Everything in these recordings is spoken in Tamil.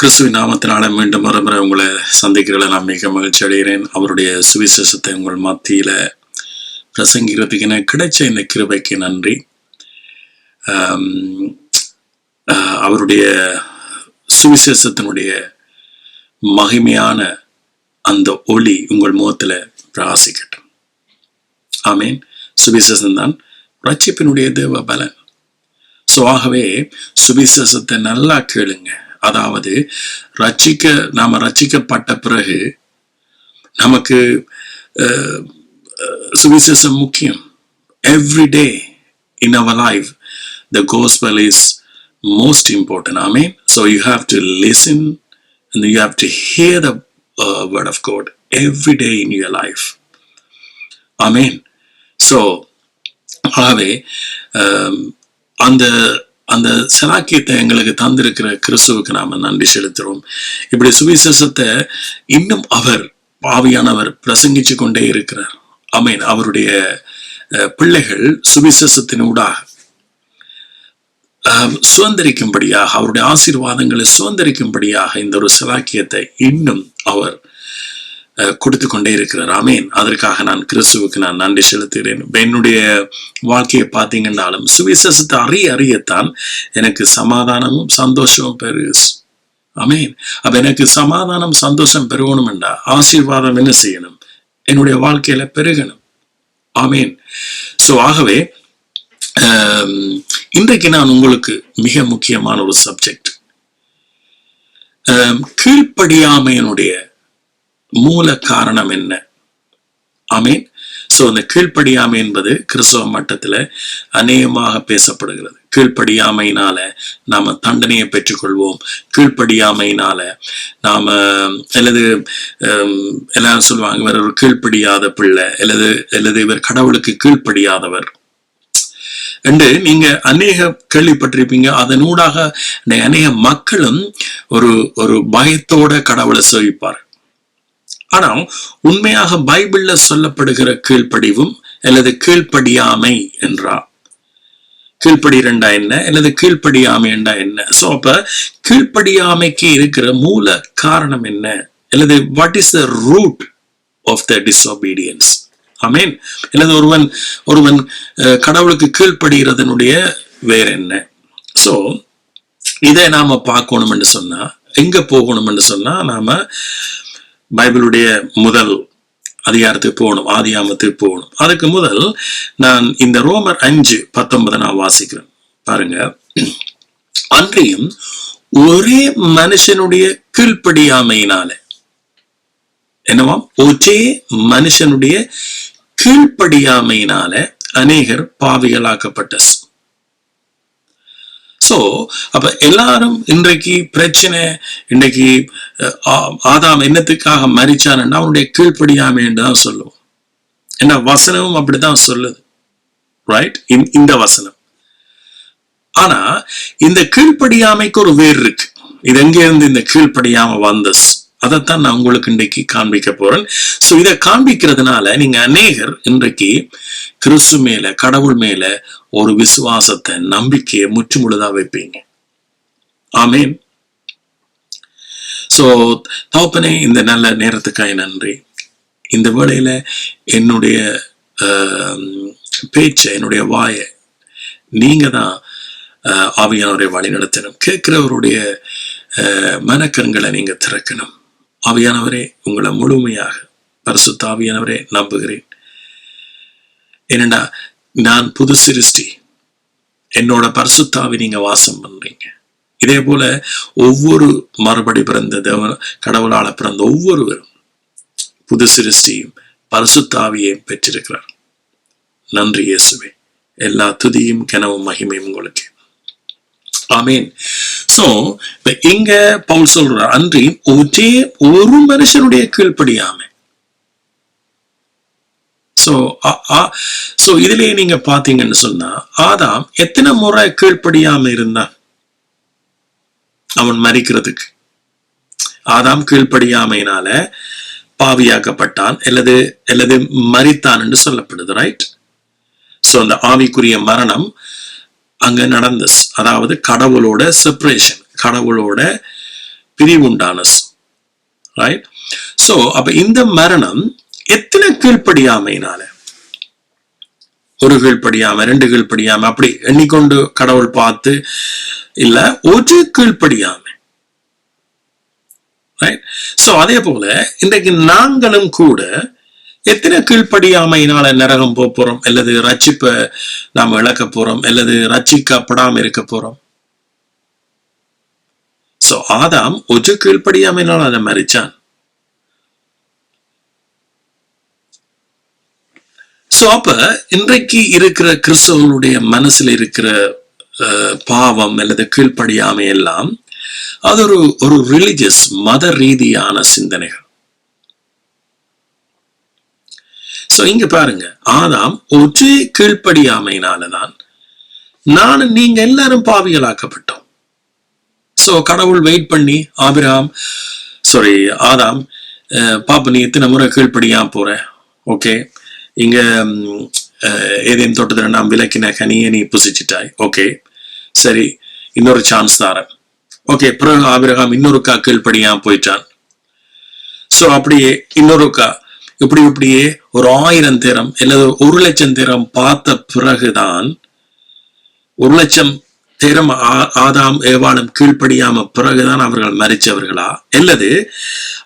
கிறிஸ்துவின் நாமத்தினால மீண்டும் மறுமுறை உங்களை சந்திக்கிறதுல நான் மிக மகிழ்ச்சி அடைகிறேன். அவருடைய சுவிசேஷத்தை உங்கள் மத்தியில பிரசங்கிக்கிறதுக்கு எனக்கு கிடைச்ச இந்த கிருபைக்கு நன்றி. அவருடைய சுவிசேஷத்தினுடைய மகிமையான அந்த ஒளி உங்கள் முகத்துல பிரகாசிக்கட்டும். ஆமேன். சுவிசேஷம் தான் ரட்சிப்பினுடைய தேவ பலன். ஆகவே சுவிசேஷத்தை நல்லா கேளுங்க. அதாவது நாம ரட்சிக்கப்பட்ட பிறகு நமக்கு சுவிசேஷம் முக்கியம். Every day in our life the gospel is most important. Amen. So you have to listen and you have to hear the word of God every day in your life. Amen. So ஆகவே அந்த சலாக்கியத்தை எங்களுக்கு தந்திருக்கிற கிறிஸ்துவுக்கு நாம நன்றி செலுத்துறோம். இப்படி சுவிசேஷத்தை இன்னும் அவர் ஆவியானவர் பிரசங்கிச்சு கொண்டே இருக்கிறார். ஆமென். அவருடைய பிள்ளைகள் சுவிசேஷத்தினூடாக சுதந்திரிக்கும்படியாக, அவருடைய ஆசீர்வாதங்களை சுதந்திரிக்கும்படியாக இந்த ஒரு சலாக்கியத்தை இன்னும் அவர் கொடுத்து கொண்டே இருக்கிறார். ஆமேன். அதற்காக நான் கிறிஸ்துவுக்கு நான் நன்றி செலுத்துகிறேன். என்னுடைய வாழ்க்கையை பார்த்தீங்கன்னாலும் சுவிசேஷத்தை அறியத்தான் எனக்கு சமாதானமும் சந்தோஷமும் பெருகுது. ஆமேன். அப்ப எனக்கு சமாதானம் சந்தோஷம் பெருகணும் என்றா ஆசீர்வாதம் என்ன செய்யணும்? என்னுடைய வாழ்க்கையில பெருகணும். ஆமேன். ஆகவே இன்றைக்கு நான் உங்களுக்கு மிக முக்கியமான ஒரு சப்ஜெக்ட், கீழ்ப்படியாமையினுடைய மூல காரணம் என்ன? ஆமீன். இந்த கீழ்ப்படியாமை என்பது கிறிஸ்தவ மட்டத்துல அநேகமாக பேசப்படுகிறது. கீழ்ப்படியாமையினால நாம தண்டனையை பெற்றுக்கொள்வோம். கீழ்ப்படியாமையினால நாம எல்லாரும் சொல்லுவாங்க, இவர் ஒரு கீழ்ப்படியாத பிள்ளை, அல்லது இவர் கடவுளுக்கு கீழ்ப்படியாதவர் என்று நீங்க அநேக கேள்விப்பட்டிருப்பீங்க. அதனூடாக அநேக மக்களும் ஒரு பயத்தோட கடவுளை சேவிப்பார். ஆனால் உண்மையாக பைபிள்ல சொல்லப்படுகிற கீழ்ப்படிவும் அல்லது கீழ்ப்படியாமை என்றா, கீழ்ப்படி ரெண்டா என்ன அல்லது கீழ்ப்படியாமை என்றா என்ன? அப்ப கீழ்ப்படியாமைக்கு இருக்கிற மூல காரணம் என்ன, அல்லது what is the root of the disobedience? Amen. அல்லது ஒருவன் கடவுளுக்கு கீழ்ப்படுகிறதனுடைய வேற என்ன? இதை நாம பார்க்கணும் என்று சொன்னா, எங்க போகணும் என்று சொன்னா, நாம பைபிளுடைய முதல் அதிகாரத்துக்கு போகணும், ஆதியாகமத்துக்கு போகணும். அதுக்கு முதல் நான் இந்த ரோமர் 5:19 நான் வாசிக்கிறேன். பாருங்க. அன்றியும் ஒரே மனுஷனுடைய கீழ்ப்படியாமையினால, என்னவாம்? ஒரே மனுஷனுடைய கீழ்ப்படியாமையினால அநேகர் பாவிகளாக்கப்பட்ட. அப்ப எல்லாரும் இன்றைக்கு பிரச்சனை, இன்றைக்கு ஆதாம் என்னத்துக்காக மரிச்சான்னா அவனுடைய கீழ்ப்படியாமை என்றுதான் சொல்லுவோம். என்ன வசனமும் அப்படித்தான் சொல்லுது, ரைட்? இந்த வசனம். ஆனா இந்த கீழ்ப்படியாமைக்கு ஒரு வேர் இருக்கு. இது எங்க இருந்து இந்த கீழ்ப்படியாம வந்தது? அதைத்தான் நான் உங்களுக்கு இன்றைக்கு காண்பிக்க போறேன். இதை காண்பிக்கிறதுனால நீங்க அநேகர் இன்றைக்கு கிறிஸ்து மேல, கடவுள் மேல ஒரு விசுவாசத்தை, நம்பிக்கையை முற்றுமுழுதா வைப்பீங்க. ஆமேன். தகப்பனே, இந்த நல்ல நேரத்துக்காக நன்றி. இந்த வேளையில என்னுடைய பேச்ச, என்னுடைய வாய நீங்க தான் ஆவியானவரை வழி நடத்தணும். கேட்கிறவருடைய மனக்கண்களை நீங்க திறக்கணும். ஆவியானவரே, உங்களை முழுமையாக பரிசுத்த ஆவியானவரே நம்புகிறேன். ஏனென்றா நான் புது சிருஷ்டி, என்னோட பரிசுத்தாவி நீங்க வாசம் பண்றீங்க. இதே போல ஒவ்வொரு மறுபடி பிறந்த கடவுளால பிறந்த ஒவ்வொருவரும் புது சிருஷ்டியும் பரிசுத்தாவியையும் பெற்றிருக்கிறார். நன்றி இயேசுவே. எல்லா துதியும் கனவும் மகிமையும் உங்களுக்கு. ஆமேன். இங்க பவுல் சொல்றார், அன்றி ஒரே ஒரு மனுஷனுடைய கீழ்ப்படியாமை. இதுலயே நீங்க பாத்தீங்கன்னு சொன்னா, ஆதாம் எத்தனை முறை கீழ்ப்படியாம இருந்தான் அவன் மரிக்கிறதுக்கு? ஆதாம் கீழ்ப்படியாமையினால பாவியாக்கப்பட்டான் அல்லது மரித்தான் என்று சொல்லப்படுது, ரைட்? அந்த ஆவிக்குரிய மரணம் அங்க நடந்தது. அதாவது கடவுளோட செப்பரேஷன், கடவுளோட பிரிவுண்டான ரைட். சோ அப்ப இந்த மரணம் எத்தனை கீழ்ப்படியாமையினால, ஒரு கீழ்ப்படியாம, ரெண்டு கீழ்ப்படியாம அப்படி எண்ணிக்கொண்டு கடவுள் பார்த்து இல்ல, ஒரு கீழ்ப்படியாம. சோ அதே போல இன்றைக்கு நாங்களும் கூட எத்தனை கீழ்ப்படியாமையினால நரகம் போறோம், அல்லது ரட்சிப்ப நாம இழக்க போறோம், அல்லது ரட்சிக்கப்படாம இருக்க போறோம். சோ ஆதாம் ஒரு கீழ்ப்படியாமையினால அதை மறிச்சான். சோ அப்ப இன்றைக்கு இருக்கிற கிறிஸ்தவர்களுடைய மனசுல இருக்கிற பாவம் அல்லது கீழ்ப்படியாமை எல்லாம் அது ஒரு ரிலிஜியஸ், மத ரீதியான சிந்தனைகள். சோ இங்க பாருங்க, ஆதாம் ஒரே கீழ்ப்படியாமையினாலதான் நானும் நீங்க எல்லாரும் பாவிகளாக்கப்பட்டோம். சோ கடவுள் வெயிட் பண்ணி ஆதாம், பாப்ப நீ எத்தனை முறை கீழ்ப்படியாம போற, ஓகே, இங்க ஏதேன் தோட்டத்துல நாம் விலக்கின கனியை நீ புசிச்சிட்டாய், ஓகே சரி, இன்னொரு சான்ஸ் தாரேன், ஓகே. பிறகு ஆபிரகாம் இன்னொருக்கா கீழ்ப்படியாம போயிட்டான். சோ அப்படியே இன்னொருக்கா இப்படியே ஒரு 1000 திறம் அல்லது 1,00,000 திறம் பார்த்த பிறகுதான், 1,00,000 திறம் ஆதாம் ஏவாளும் கீழ்ப்படியாம பிறகுதான் அவர்கள் மரிச்சவர்களா, அல்லது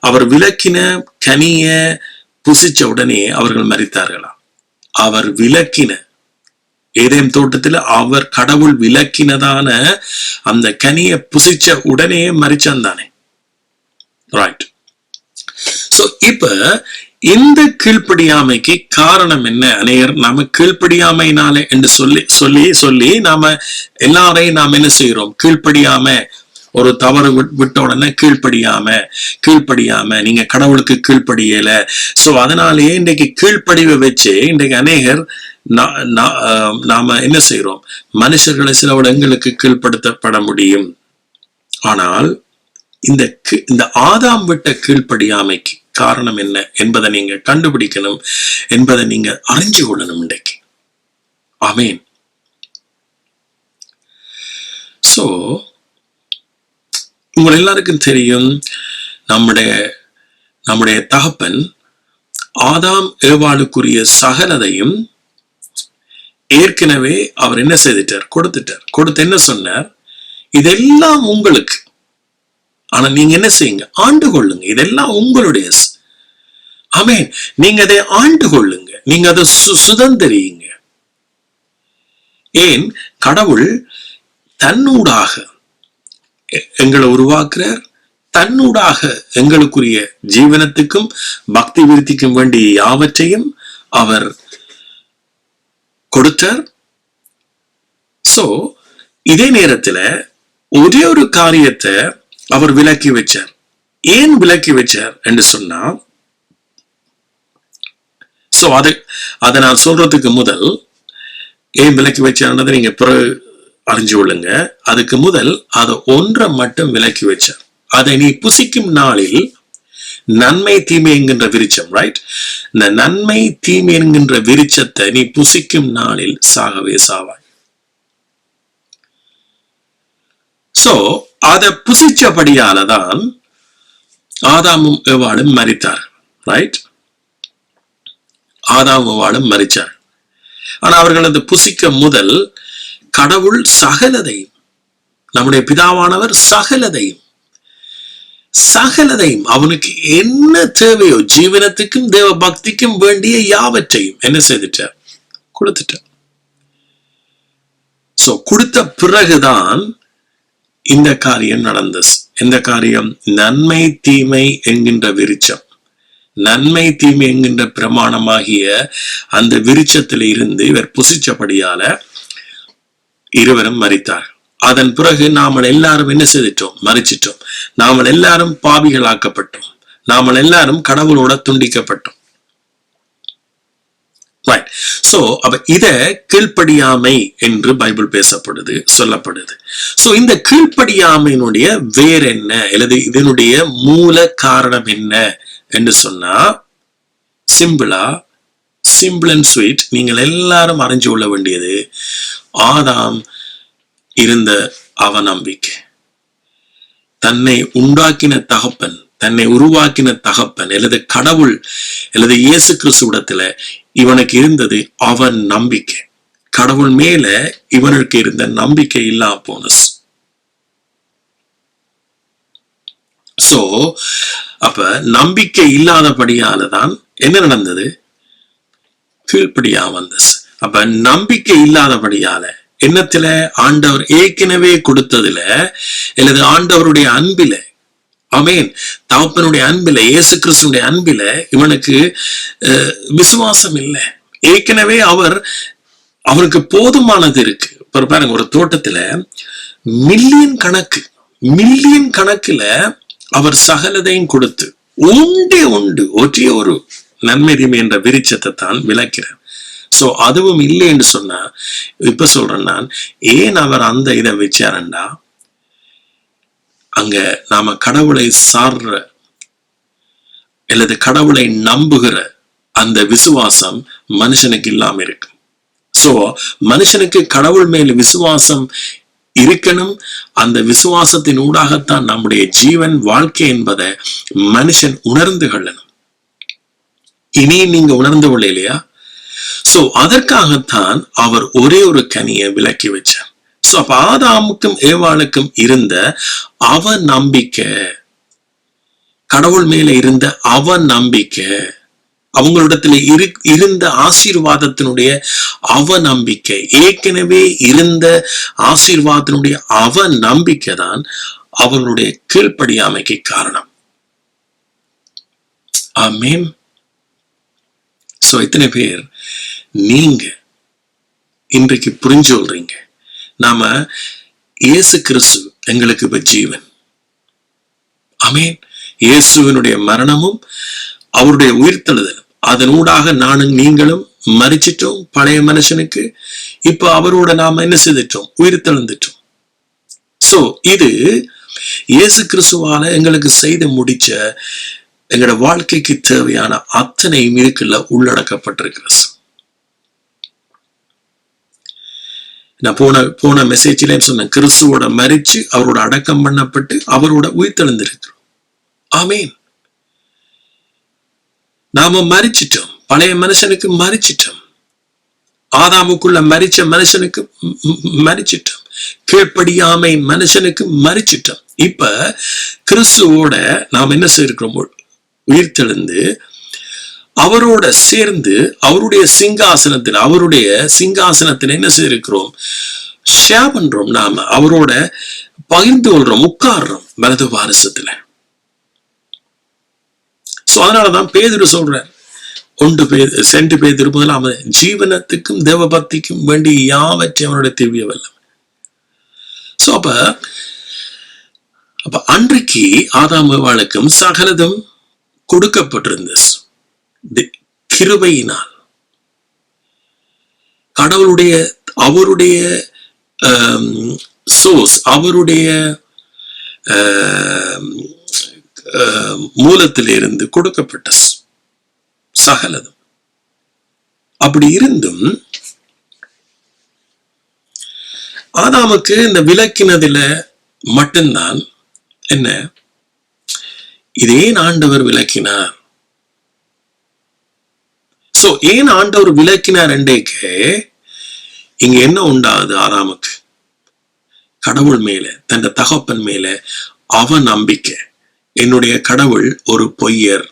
அவர் விலக்கின கனிய புசிச்ச உடனே அவர்கள் மரித்தார்களா? அவர் விலக்கின ஏதேன் தோட்டத்துல அவர் கடவுள் விலக்கினதான அந்த கனியை புசிச்ச உடனே மரிச்சான் தானே, ரைட். சோ இப்ப இந்த கீழ்ப்படியாமைக்கு காரணம் என்ன? அநேகர் நாம கீழ்ப்படியாமைனாலே என்று சொல்லி நாம எல்லாரையும் நாம் என்ன செய்யறோம், கீழ்ப்படியாம, ஒரு தவறு விட்ட உடனே கீழ்ப்படியாம நீங்க கடவுளுக்கு கீழ்ப்படியல. சோ அதனாலேயே இன்றைக்கு கீழ்ப்படிவை வச்சு இன்றைக்கு அநேகர் நாம என்ன செய்யறோம், மனுஷர்களை சில இடங்களுக்கு கீழ்ப்படுத்தப்பட முடியும். ஆனால் இந்த ஆதாம் விட்ட கீழ்ப்படியாமைக்கு காரணம் என்ன என்பதை நீங்க கண்டுபிடிக்கணும், என்பதை நீங்க அறிஞ்சு கொள்ளணும் இன்றைக்கு. ஆமீன். சோ உங்கள் எல்லாருக்கும் தெரியும், நம்முடைய தகப்பன் ஆதாம் ஏவாளுக்குரிய சகலதையும் ஏற்கனவே அவர் என்ன செய்துட்டார், கொடுத்து என்ன சொன்னார், இதெல்லாம் உங்களுக்கு, ஆனா நீங்க என்ன செய்யுங்க, ஆண்டு கொள்ளுங்க, இதெல்லாம் உங்களுடைய. ஆமென். நீங்க அதை ஆண்டு கொள்ளுங்க, நீங்க அதை சுதந்திரியுங்க. ஏன் கடவுள் தன்னூடாக எங்களை உருவாக்குறார், தன்னூடாக எங்களுக்குரிய ஜீவனத்துக்கும் பக்தி விருத்திக்கும் வேண்டிய யாவற்றையும் அவர் கொடுத்தார். சோ இதே நேரத்துல ஒரே ஒரு காரியத்தை அவர் விலக்கி வச்சார். ஏன் விலக்கி வச்சார் என்று சொன்னா, சோ அதை நான் சொல்றதுக்கு முதல் ஏன் விலக்கி வச்சார்ன்றதை நீங்க பிறகு அறிஞ்சு கொள்ளுங்க. அதுக்கு முதல் அதை ஒன்றை மட்டும் விலக்கி வச்சார். அதை நீ புசிக்கும் நாளில் நன்மை தீமை என்கின்ற விருட்சம், ரைட், இந்த நன்மை தீமை என்கின்ற விருட்சத்தை நீ புசிக்கும் நாளில் சாகவே சாவாய். சோ அதை புசிச்சபடியாலதான் ஆதாமும் ஏவாளும் மரித்தார், ரைட், ஆதாமும் ஏவாளும் மரிச்சார். ஆனா அவர்கள் அதை புசிக்க முதல் கடவுள் சகலதையும், நம்முடைய பிதாவானவர் சகலதையும் அவனுக்கு என்ன தேவையோ ஜீவனத்துக்கும் தேவ பக்திக்கும் வேண்டிய யாவற்றையும் என்ன செய்துட்டார், கொடுத்துட்டார். சோ கொடுத்த பிறகுதான் இந்த காரியம் நடந்தது. இந்த காரியம் நன்மை தீமை என்கின்ற விருட்சம், நன்மை தீமை என்கின்ற பிரமாணமாகிய அந்த விருட்சத்தில் இருந்து இவர் புசிச்சபடியால இருவரும் மரித்தார். அதன் பிறகு நாம எல்லாரும் என்ன செய்துட்டோம், மரிச்சிட்டோம். நாம எல்லாரும் பாவிகளாக்கப்பட்டோம். நாம எல்லாரும் கடவுளோட துண்டிக்கப்பட்டோம். சோ அப்ப இத கீழ்ப்படியாமை என்று பைபிள் பேசப்படுது, சொல்லப்படுது. சோ இந்த கீழ்ப்படியாமையினுடைய வேற என்ன, அல்லது இதனுடைய மூல காரணம் என்ன என்று சொன்னா, சிம்பிள் அண்ட் ஸ்வீட், நீங்கள் எல்லாரும் அறிஞ்சு கொள்ள வேண்டியது ஆதாம் இருந்த அவநம்பிக்கை. தன்னை உண்டாக்கின தகப்பன், தன்னை உருவாக்கின தகப்பன் அல்லது கடவுள் அல்லது இயேசு கிறிஸ்துவிடத்துல இவனுக்கு இருந்தது அவன் நம்பிக்கை. கடவுள் மேல இவனுக்கு இருந்த நம்பிக்கை இல்லாம போனஸ். சோ அப்ப நம்பிக்கை இல்லாதபடியாலதான் என்ன நடந்தது? கீழ்ப்படியா வந்தஸ். அப்ப நம்பிக்கை இல்லாதபடியால என்னத்துல ஆண்டவர் ஏற்கனவே கொடுத்ததுல அல்லது ஆண்டவருடைய அன்பில, ஆமேன், தகப்பனுடைய அன்பில, இயேசு கிறிஸ்துடைய அன்பில இவனுக்கு விசுவாசம் இல்லை. ஏற்கனவே அவருக்கு போதுமானது இருக்கு. பாருங்க, ஒரு தோட்டத்துல மில்லியன் கணக்குல அவர் சகலதையும் கொடுத்து உண்டு ஒரே ஒரு நன்மை தீமை என்ற விருட்சத்தை தான் விளக்கிறார். சோ அதுவும் இல்லை என்று சொன்னா, இப்ப சொல்றேன் நான், ஏன் அவர் அந்த இதை வச்சாரண்டா, அங்க நாம கடவுளை சார்ற அல்லது கடவுளை நம்புகிற அந்த விசுவாசம் மனுஷனுக்கு இல்லாம இருக்கு. சோ மனுஷனுக்கு கடவுள் மேல் விசுவாசம் இருக்கணும். அந்த விசுவாசத்தின் ஊடாகத்தான் நம்முடைய ஜீவன் வாழ்க்கை என்பதை மனுஷன் உணர்ந்து கொள்ளணும். இனி நீங்க உணர்ந்து கொள்ள இல்லையா? சோ அதற்காகத்தான் அவர் ஒரே ஒரு கனியை விலக்கி வச்சார். சோ அப்ப ஆதாமுக்கும் ஏவாளுக்கும் இருந்த அவ நம்பிக்கை, கடவுள் மேல இருந்த அவ நம்பிக்கை, அவங்களிடத்துல இருந்த ஆசீர்வாதத்தினுடைய அவ நம்பிக்கை, ஏற்கனவே இருந்த ஆசீர்வாதத்தினுடைய அவ நம்பிக்கை தான் அவர்களுடைய கீழ்ப்படியாமைக்கு காரணம். ஆமென். சோ இத்தனை பேர் நீங்க இன்றைக்கு புரிஞ்சு கொள்றீங்க, நாம இயேசு கிறிஸ்து எங்களுக்கு இப்ப ஜீவன். ஆமென். இயேசுவினுடைய மரணமும் அவருடைய உயிர்த்தெழுதலும், அதனூடாக நானும் நீங்களும் மரிச்சிட்டோம் பழைய மனுஷனுக்கு. இப்ப அவரோட நாம என்ன செய்துட்டோம்? உயிர்த்தெழுந்துட்டோம். சோ இது இயேசு கிறிஸ்துவால எங்களுக்கு செய்து முடிச்ச எங்களோட வாழ்க்கைக்கு தேவையான அத்தனை இருக்குல்ல உள்ளடக்கப்பட்டிருக்கிறது. நான் போன மெசேஜ்லயும் சொன்னேன், கிறிஸ்துவோட மரிச்சு அவரோட அடக்கம் பண்ணப்பட்டு அவரோட உயிர்த்தெழுந்திருக்கிறோம். ஆமேன். நாம மரிச்சிட்டோம், பழைய மனுஷனுக்கு மரிச்சிட்டோம், ஆதாமுக்குள்ள மரிச்ச மனுஷனுக்கு மரிச்சிட்டோம், கீழ்ப்படியாமை மனுஷனுக்கு மரிச்சிட்டோம். இப்ப கிறிஸ்துவோட நாம் என்ன செய்திருக்கிறோம்? உயிர்த்தெழுந்து அவரோட சேர்ந்து அவருடைய சிங்காசனத்தில் என்ன செய்திருக்கிறோம்? ஷேர் பண்றோம். நாம அவரோட பகிர்ந்து கொள்றோம், உட்கார்றோம் வலது பாரசத்துல. சோ அதனாலதான் பேதுரு சொல்றார், 1 பேதுரு முதலாவது, ஜீவனத்துக்கும் தேவ பக்திக்கும் வேண்டி யாவற்றை அவனுடைய திவ்ய வல்லம். சோ அப்ப அன்றைக்கு ஆதாமுக்கும் சகலதும் கொடுக்கப்பட்டிருந்தது கிருபையினால். கடவுளுடைய அவருடைய சோர்ஸ், அவருடைய மூலத்திலிருந்து கொடுக்கப்பட்ட சகலதும். அப்படி இருந்தும் ஆதாமுக்கு இந்த விலக்கினதுல மட்டும்தான் என்ன, இதே ஆண்டவர் விலக்கினார். சோ ஏன் ஆண்டவர் விலக்கினார் என்றேக்கு இங்க என்ன உண்டாகுது? ஆதாமுக்கு கடவுள் மேல, தன் தகப்பன் மேல அவ நம்பிக்கை. என்னுடைய கடவுள் ஒரு பொய்யர்,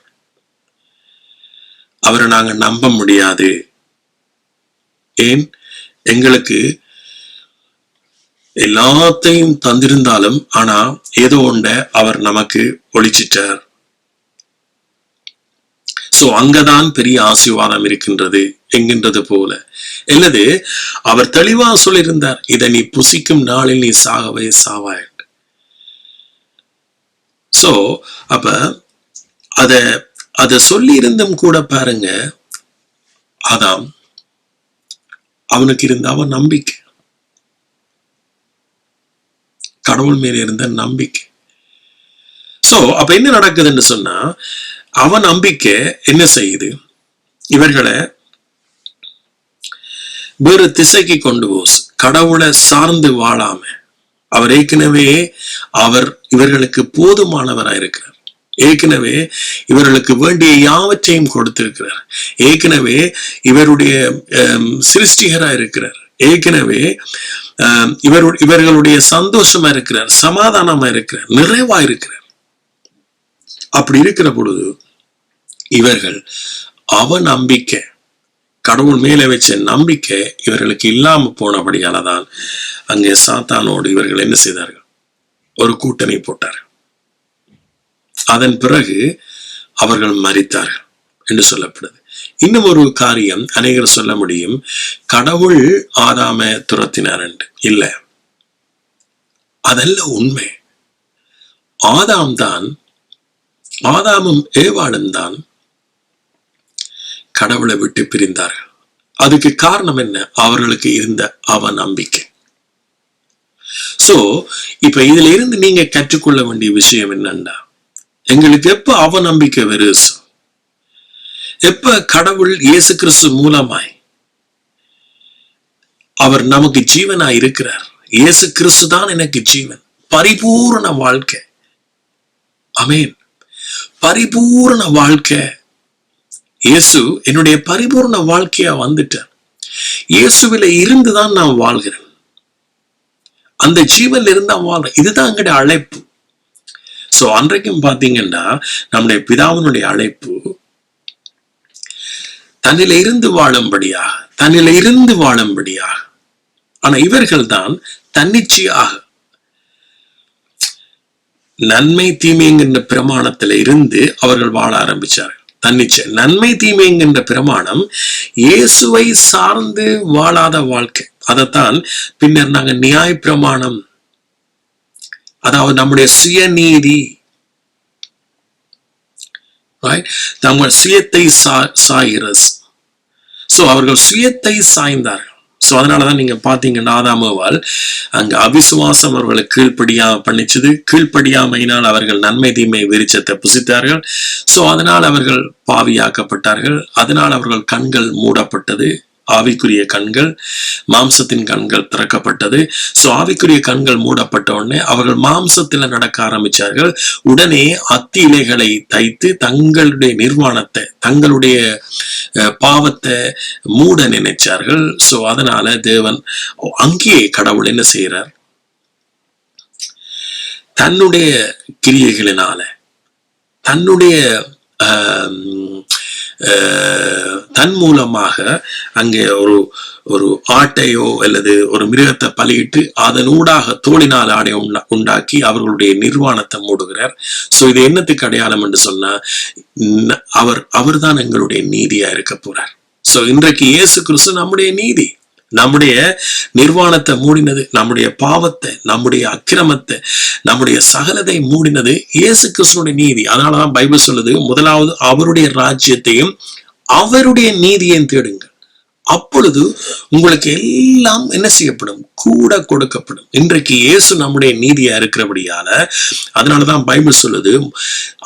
அவரை நாங்க நம்ப முடியாது. ஏன்? எங்களுக்கு எல்லாத்தையும் தந்திருந்தாலும் ஆனா ஏதோ ஒண்ட அவர் நமக்கு ஒளிச்சிட்டார். சோ அங்கதான் பெரிய ஆசீர்வாதம் இருக்கின்றது என்கின்றது போல. அல்லது அவர் தெளிவா சொல்லியிருந்தார், இதை நீ புசிக்கும் நாளில் நீ சாகவே சாவாய். சோ அப்ப அத சொல்லி இருந்தும் கூட பாருங்க, ஆதாம் அவனுக்கு இருந்த அவன் நம்பிக்கை, கடவுள் மேல இருந்த நம்பிக்கை. சோ அப்ப என்ன நடக்குதுன்னு சொன்னா, அவன் நம்பிக்கை என்ன செய்யுது? இவர்களை வேறு திசைக்கு கொண்டு போஸ், கடவுளை சார்ந்து வாழாம அவர் ஏற்கனவே இவர்களுக்கு போதுமானவராயிருக்கிறார். ஏற்கனவே இவர்களுக்கு வேண்டிய யாவற்றையும் கொடுத்திருக்கிறார். ஏற்கனவே இவருடைய சிருஷ்டிகரா இருக்கிறார். ஏற்கனவே இவர்களுடைய சந்தோஷமா இருக்கிறார், சமாதானமா இருக்கிறார், நிறைவா இருக்கிறார். அப்படி இருக்கிற பொழுது இவர்கள் நம்பிக்கை, கடவுள் மேல வச்ச நம்பிக்கை இவர்களுக்கு இல்லாம போனபடியாலதான் அங்கே சாத்தானோடு இவர்கள் என்ன செய்தார்கள்? ஒரு கூட்டணி போட்டார்கள். அதன் பிறகு அவர்கள் மரித்தார்கள் என்று சொல்லப்படுது. இன்னும் ஒரு காரியம் அநேகர் சொல்ல முடியும், கடவுள் ஆதாமை துரத்தினார் என்று. இல்ல, அதல்ல உண்மை. ஆதாமும் ஏவாளும் தான் கடவுளை விட்டு பிரிந்தார்கள். அதுக்கு காரணம் என்ன? அவர்களுக்கு இருந்த நம்பிக்கை. சோ இப்ப இதுல இருந்து நீங்க கற்றுக்கொள்ள வேண்டிய விஷயம் என்னன்னா, எங்களுக்கு எப்ப நம்பிக்கை வருது, எப்ப கடவுள் இயேசு கிறிஸ்து மூலமாய் அவர் நமக்கு ஜீவனாய் இருக்கிறார். இயேசு கிறிஸ்து தான் எனக்கு ஜீவன், பரிபூர்ண வாழ்க்கை. ஆமென். பரிபூர்ண வாழ்க்கை. இயேசு என்னுடைய பரிபூர்ண வாழ்க்கையா வந்துட்டார். இயேசுவில இருந்துதான் நான் வாழ்கிறேன். அந்த ஜீவன்ல இருந்தா வாழ்றேன். இதுதான் எங்களுடைய அழைப்பு. சோ அன்றைக்கும் பாத்தீங்கன்னா நம்முடைய பிதாவினுடைய அழைப்பு தன்னில இருந்து வாழும்படியாக. ஆனா இவர்கள் தான் தன்னிச்சையாக நன்மை தீமைங்கிற பிரமாணத்தில இருந்து அவர்கள் வாழ ஆரம்பிச்சார்கள். தன்னிச்சை. நன்மை தீமைங்கிற பிரமாணம் இயேசுவை சார்ந்து வாழாத வாழ்க்கை. அதைத்தான் பின்னர் நாங்க நியாய பிரமாணம், அதாவது நம்முடைய சுயநீதி, தங்கள் சுயத்தை சாய்கிறது. சோ அவர்கள் சுயத்தை சாய்ந்தார்கள். சோ அதனாலதான் நீங்க பாத்தீங்கன்னா ஆதாமேவால் அங்க அவிசுவாசம் அவர்களை கீழ்ப்படியாமையினால் அவர்கள் நன்மை தீமை விருட்சத்தை புசித்தார்கள். சோ அதனால் அவர்கள் பாவியாக்கப்பட்டார்கள். அதனால் அவர்கள் கண்கள் மூடப்பட்டது. ஆவிக்குரிய கண்கள், மாம்சத்தின் கண்கள் திறக்கப்பட்டது. சோ ஆவிக்குரிய கண்கள் மூடப்பட்ட உடனே அவர்கள் மாம்சத்துல நடக்க ஆரம்பிச்சார்கள். உடனே அத்தி இலைகளை தைத்து தங்களுடைய நிர்வாணத்தை, தங்களுடைய பாவத்தை மூட நினைச்சார்கள். சோ அதனால தேவன் அங்கேயே கடவுள் என்ன செய்யறார்? தன்னுடைய கிரியைகளினால, தன்னுடைய தன் மூலமாக அங்கே ஒரு ஆட்டையோ அல்லது ஒரு மிருகத்தை பலியிட்டு அதனூடாக தோளினால் ஆடை உண்டாக்கி அவர்களுடைய நிர்வாணத்தை மூடுகிறார். சோ இது என்னத்துக்கு அடையாளம் என்று சொன்னா, அவர் தான் எங்களுடைய நீதியா இருக்க போறார். சோ இன்றைக்கு இயேசு கிறிஸ்து நம்முடைய நீதி, நம்முடைய நிர்வாணத்தை மூடினது, நம்முடைய பாவத்தை, நம்முடைய அக்கிரமத்தை, நம்முடைய சகலதை மூடினது இயேசு கிறிஸ்துடைய நீதி. அதனாலதான் பைபிள் சொல்லுது, முதலாவது அவருடைய ராஜ்யத்தையும் அவருடைய நீதியையும் தேடுங்கள், அப்பொழுது உங்களுக்கு எல்லாம் என்ன செய்யப்படும்? கூட கொடுக்கப்படும். இன்றைக்கு இயேசு நம்முடைய நீதியா இருக்கிறபடியால அதனாலதான் பைபிள் சொல்லுது,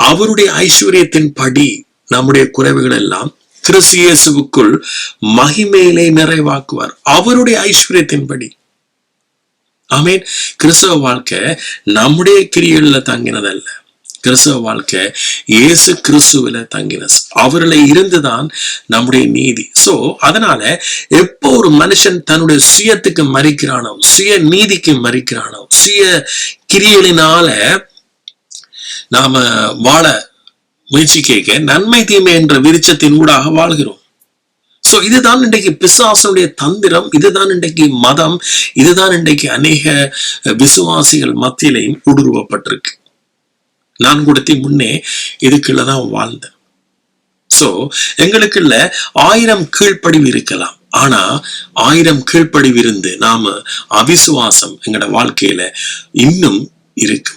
அவருடைய ஐஸ்வர்யத்தின் படி நம்முடைய குறைவுகள் எல்லாம் கிறிஸ்து இயேசுவுக்குள் மகிமையிலே நிறைவாக்குவார், அவருடைய ஐஸ்வர்யத்தின்படி. ஆமென். கிறிஸ்தவ வாழ்க்கை நம்முடைய கிரியைகள்ல தங்கினதல்ல. கிறிஸ்தவ வாழ்க்கை இயேசு கிறிஸ்துவில தங்கினது. அவர்களை இருந்துதான் நம்முடைய நீதி. சோ அதனால எப்போ ஒரு மனுஷன் தன்னுடைய சுயத்துக்கு மறிக்கிறானோ, சுய நீதிக்கு மறிக்கிறானோ, சுய கிரியைகளினால நாம வாழ முயற்சி கேட்க நன்மை தீமை என்ற விருட்சத்தின் ஊடாக வாழ்கிறோம். சோ இதுதான் இன்றைக்கு பிசாசனுடைய தந்திரம், இதுதான் இன்றைக்கு மதம், இதுதான் இன்றைக்கு அநேக விசுவாசிகள் மத்தியிலையும் ஊடுருவப்பட்டிருக்கு. நான் கொடுத்தி முன்னே இதுக்குள்ளதான் வாழ்ந்தேன். சோ எங்களுக்குள்ள 1000 கீழ்ப்படிவு இருக்கலாம். ஆனா 1000 கீழ்ப்படிவு இருந்து நாம அவிசுவாசம் எங்களோட வாழ்க்கையில இன்னும் இருக்கு.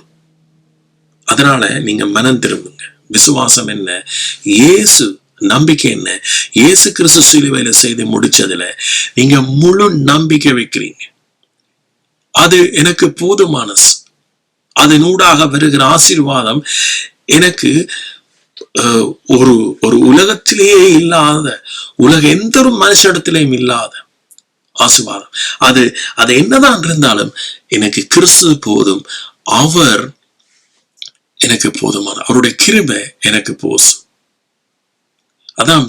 அதனால நீங்க மனம் திரும்புங்க. விசுவாசம் என்ன? இயேசு நம்பிக்கை என்ன? இயேசு கிறிஸ்து சிலுவையில செய்து முடிச்சதுல நீங்க முழு நம்பிக்கை வைக்கிறீங்க. அது எனக்கு போதுமானது. அதனூடாக வருகிற ஆசீர்வாதம் எனக்கு ஒரு உலகத்திலேயே இல்லாத, உலக எந்த ஒரு மனுஷனிடத்திலையும் இல்லாத ஆசீர்வாதம். அது அது என்னதான் இருந்தாலும் எனக்கு கிறிஸ்து போதும், அவர் எனக்கு போதுமான, அவருடைய கிருபை எனக்கு போதும். அதான்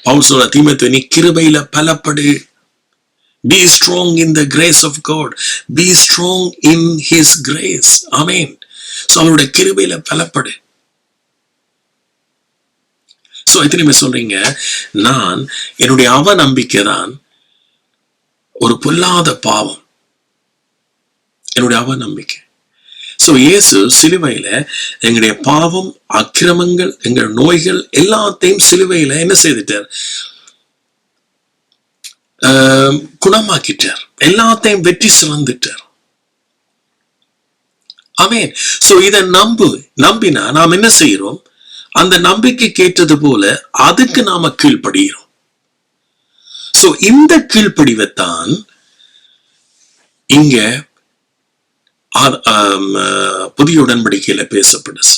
பவுல் சொல்ற தீமோத்தேயுவே, நீ கிருபையில பலப்படு. Be strong in the grace of God. Be strong in his grace. Amen. So அவருடைய கிருபையில பலப்படு. சோ எத்தனையுமே சொல்றீங்க, நான் என்னுடைய அவநம்பிக்கை தான் ஒரு பொல்லாத பாவம், என்னுடைய அவநம்பிக்கை. சோ இயேசு சிலுவையில எங்களுடைய பாவம், அக்கிரமங்கள், எங்கள் நோய்கள் எல்லாத்தையும் சிலுவையில என்ன செய்துட்டார்? குணமாக்கிட்டார். எல்லாத்தையும் வெற்றி சிறந்துட்டார். ஆமென். சோ இதை நம்பினா நாம் என்ன செய்யறோம்? அந்த நம்பிக்கை கேட்டது போல அதுக்கு நாம கீழ்ப்படுகிறோம். சோ இந்த கீழ்ப்படிவைத்தான் இங்க புதிய உடன்படிக்கையில பேசப்படுது.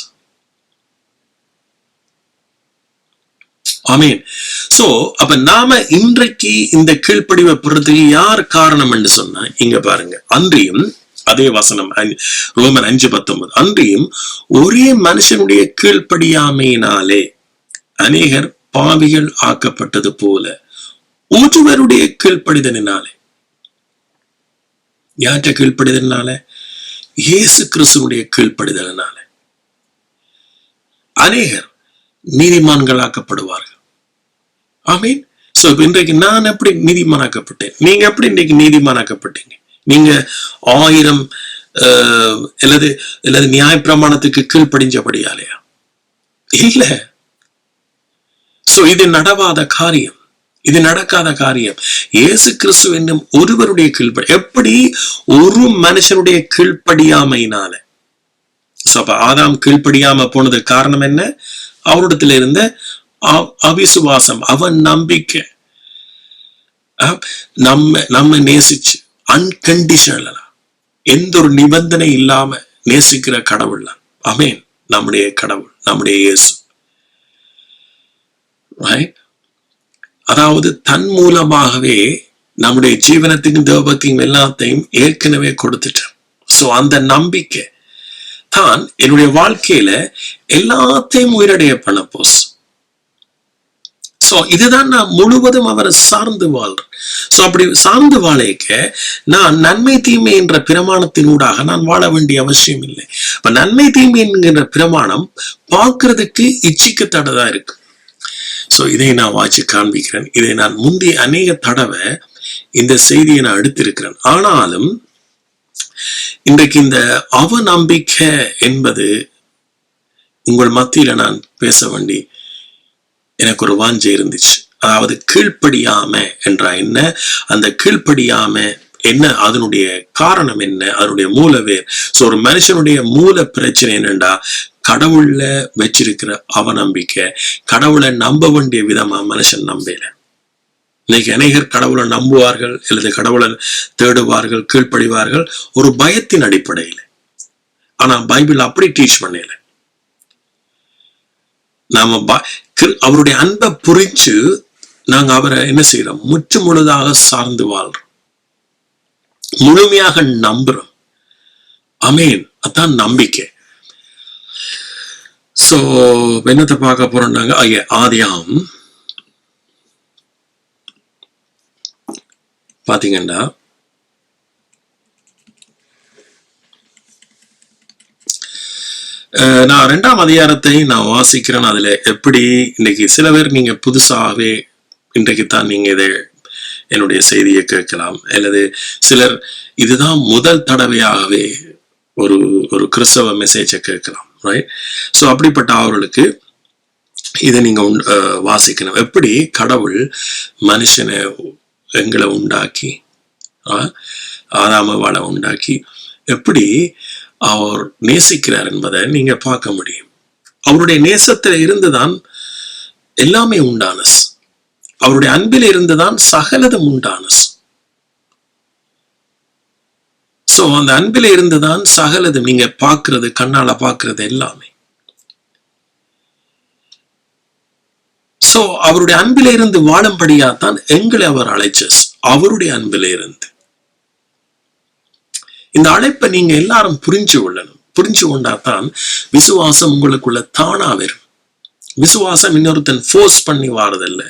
ஆமென். சோ அப்ப நாம இன்றைக்கு இந்த கீழ்ப்படிவை பெறதுக்கு யார் காரணம் என்று சொன்னா, இங்க பாருங்க, அன்றியும் அதே வசனம் ரோமர் 5:19, அன்றியும் ஒரே மனுஷனுடைய கீழ்ப்படியாமையினாலே அநேகர் பாவிகள் ஆக்கப்பட்டது போல ஒருவருடைய கீழ்ப்படிதலினாலே. யாற்ற கீழ்ப்படிதலினால? இயேசு கிறிஸ்துவுடைய கீழ்ப்படிதலினால அநேகர் நீதிமான்களாக்கப்படுவார்கள். ஆமீன். சோ இன்றைக்கு நான் எப்படி நீதிமானாக்கப்பட்டேன்? நீங்க எப்படி இன்றைக்கு நீதிமானாக்கப்பட்டீங்க? நீங்க 1000 அல்லது நியாய பிரமாணத்துக்கு கீழ்ப்படிஞ்சபடியாலையா? இல்ல. சோ இது நடவாத காரியம், இது நடக்காத காரியம். இயேசு கிறிஸ்து என்னும் ஒருவருடைய கீழ்ப்படி, எப்படி ஒரு மனுஷனுடைய கீழ்ப்படியாமையினால. ஆதாம் கீழ்ப்படியாம போனது காரணம் என்ன? அவரிடத்துல இருந்த அவிசுவாசம், அவன் நம்பிக்கை. நம்ம நேசிச்சு அன்கண்டிஷனலா, எந்த ஒரு நிபந்தனை இல்லாம நேசிக்கிற கடவுள். ஆமென். நம்முடைய கடவுள், நம்முடைய இயேசு. அதாவது தன் மூலமாகவே நம்முடைய ஜீவனத்துக்கும் தேவபக்தியும் எல்லாத்தையும் ஏற்கனவே கொடுத்துட்டார். சோ அந்த நம்பிக்கை தான் என்னுடைய வாழ்க்கையில எல்லாத்தையும் உயிரடைய பண்ண போஸ். சோ இதுதான் நான் முழுவதும் அவரை சார்ந்து வாழ்றேன். சோ அப்படி சார்ந்து வாழைக்க நான் நன்மை தீமை என்ற பிரமாணத்தினூடாக நான் வாழ வேண்டிய அவசியம் இல்லை. இப்ப நன்மை தீமை என்கிற பிரமாணம் பார்க்கறதுக்கு இச்சிக்கத்தடதா இருக்கு. சோ இதை நான் வாய்ச்சி காண்பிக்கிறேன். இதை நான் முந்தைய அநேக தடவை இந்த செய்தியை நான் எடுத்திருக்கிறேன். ஆனாலும் இன்றைக்கு இந்த அவநம்பிக்கை என்பது உங்கள் மத்தியில நான் பேச வேண்டி எனக்கு ஒரு வாஞ்சை இருந்துச்சு. அதாவது கீழ்ப்படியாம என்றா என்ன, அந்த கீழ்ப்படியாம என்ன, அதனுடைய காரணம் என்ன, அதனுடைய மூலவேர். சோ ஒரு மனுஷனுடைய மூல பிரச்சனை என்னண்டா, கடவுள்ல வச்சிருக்கிற அவநம்பிக்கை. கடவுளை நம்ப வேண்டிய விதமா மனுஷன் நம்பல. இன்னைக்கு அநேகர் கடவுளை நம்புவார்கள், அல்லது கடவுளை தேடுவார்கள், கீழ்ப்படிவார்கள் ஒரு பயத்தின் அடிப்படையில். ஆனா பைபிள் அப்படி டீச் பண்ணல. நாம அவருடைய அன்பை புரிஞ்சு நாங்க அவரை என்ன செய்யறோம்? முற்று முழுதாக சார்ந்து வாழ்றோம், முழுமையாக நம்புறோம். ஆமென். அதான் நம்பிக்கை. சோ என்னத்தை பார்க்க போறோம்னாங்க, ஆதியாம் பாத்தீங்கன்னா நான் 2ஆம் அதிகாரத்தை நான் வாசிக்கிறேன். அதுல எப்படி இன்னைக்கு சில பேர் நீங்க புதுசாகவே இன்றைக்கு தான் நீங்க இதை என்னுடைய செய்தியை கேட்கலாம், அல்லது சிலர் இதுதான் முதல் தடவையாகவே ஒரு ஒரு கிறிஸ்தவ மெசேஜை கேட்கலாம். ரைட்? ஸோ அப்படிப்பட்ட அவர்களுக்கு இதை நீங்க வாசிக்கணும். எப்படி கடவுள் மனுஷனை எங்களை உண்டாக்கி, ஆதாமவாளை உண்டாக்கி எப்படி அவர் நேசிக்கிறார் என்பதை நீங்க பார்க்க முடியும். அவருடைய நேசத்துல இருந்துதான் எல்லாமே உண்டானஸ். அவருடைய அன்பில் இருந்துதான் சகலதும் உண்டானஸ். சோ அந்த அன்பில இருந்துதான் சகலதும் நீங்க பார்க்கிறது, கண்ணால பார்க்கிறது எல்லாமே. சோ அவருடைய அன்பில இருந்து வாழும்படியாத்தான் எங்களை அவர் அழைச்சஸ். அவருடைய அன்பில இருந்து இந்த அழைப்பை நீங்க எல்லாரும் புரிஞ்சு கொள்ளணும். புரிஞ்சு கொண்டாதான் விசுவாசம் உங்களுக்குள்ள தானா வரும். விசுவாசம் இன்னொருத்தன் ஃபோர்ஸ் பண்ணி வாரதல்ல,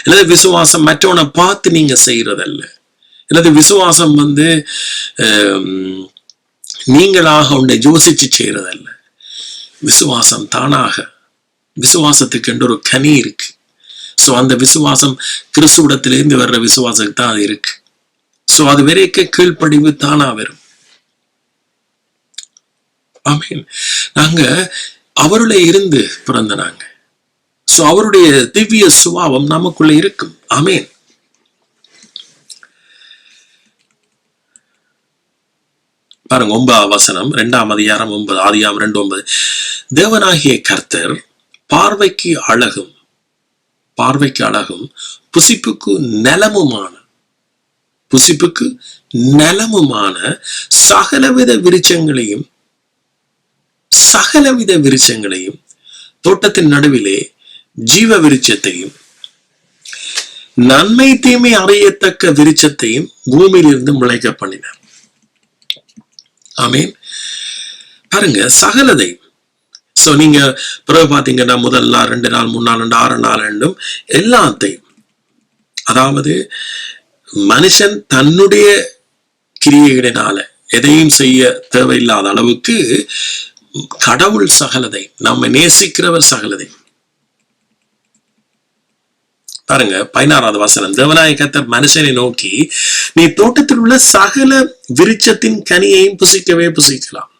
அல்லது விசுவாசம் மற்றவனை பார்த்து நீங்க செய்யறதல்ல, அல்லது விசுவாசம் நீங்களாக உன்னை யோசிச்சு செய்யறதல்ல. விசுவாசம் தானாக, விசுவாசத்துக்கு என்று ஒரு கனி இருக்கு. சோ அந்த விசுவாசம் கிறிஸ்துவிடத்திலிருந்து வர்ற விசுவாசத்துக்கு தான் அது இருக்கு. சோ அது வரைக்கும் கீழ்ப்படிவு தானா வரும். ஆமீன். நாங்க அவருடைய இருந்து பிறந்த நாங்க. சோ அவருடைய திவ்ய சுபாவம் நமக்குள்ள இருக்கும். ஆமீன். பாருங்க 9 வசனம் 2ஆம் அதிகாரம் 9, ஆதியாகமம் 2:9. தேவனாகிய கர்த்தர் பார்வைக்கு அழகும் புசிப்புக்கு நலமுமான சகலவித விருட்சங்களையும் தோட்டத்தின் நடுவிலே ஜீவ விருட்சத்தையும் நன்மை தீமை அறியத்தக்க விருட்சத்தையும் பூமியிலிருந்து முளைக்க பண்ணினார். ஆமீன். பாருங்க, சகலதை. சோ நீங்க பிறகு பாத்தீங்கன்னா முதல் நாள் 2 நாள் 3 நாள் 6 நாள் எல்லாத்தையும், அதாவது மனுஷன் தன்னுடைய கிரியைகளினால எதையும் செய்ய தேவையில்லாத அளவுக்கு கடவுள் சகலதை, நம்ம நேசிக்கிறவர் சகலதை. பாருங்க 16வது வசனம். தேவனாய கர்த்தர் மனுஷனை நோக்கி, நீ தோட்டத்தில் உள்ள சகல விருட்சத்தின் கனியையும் புசிக்கலாம்,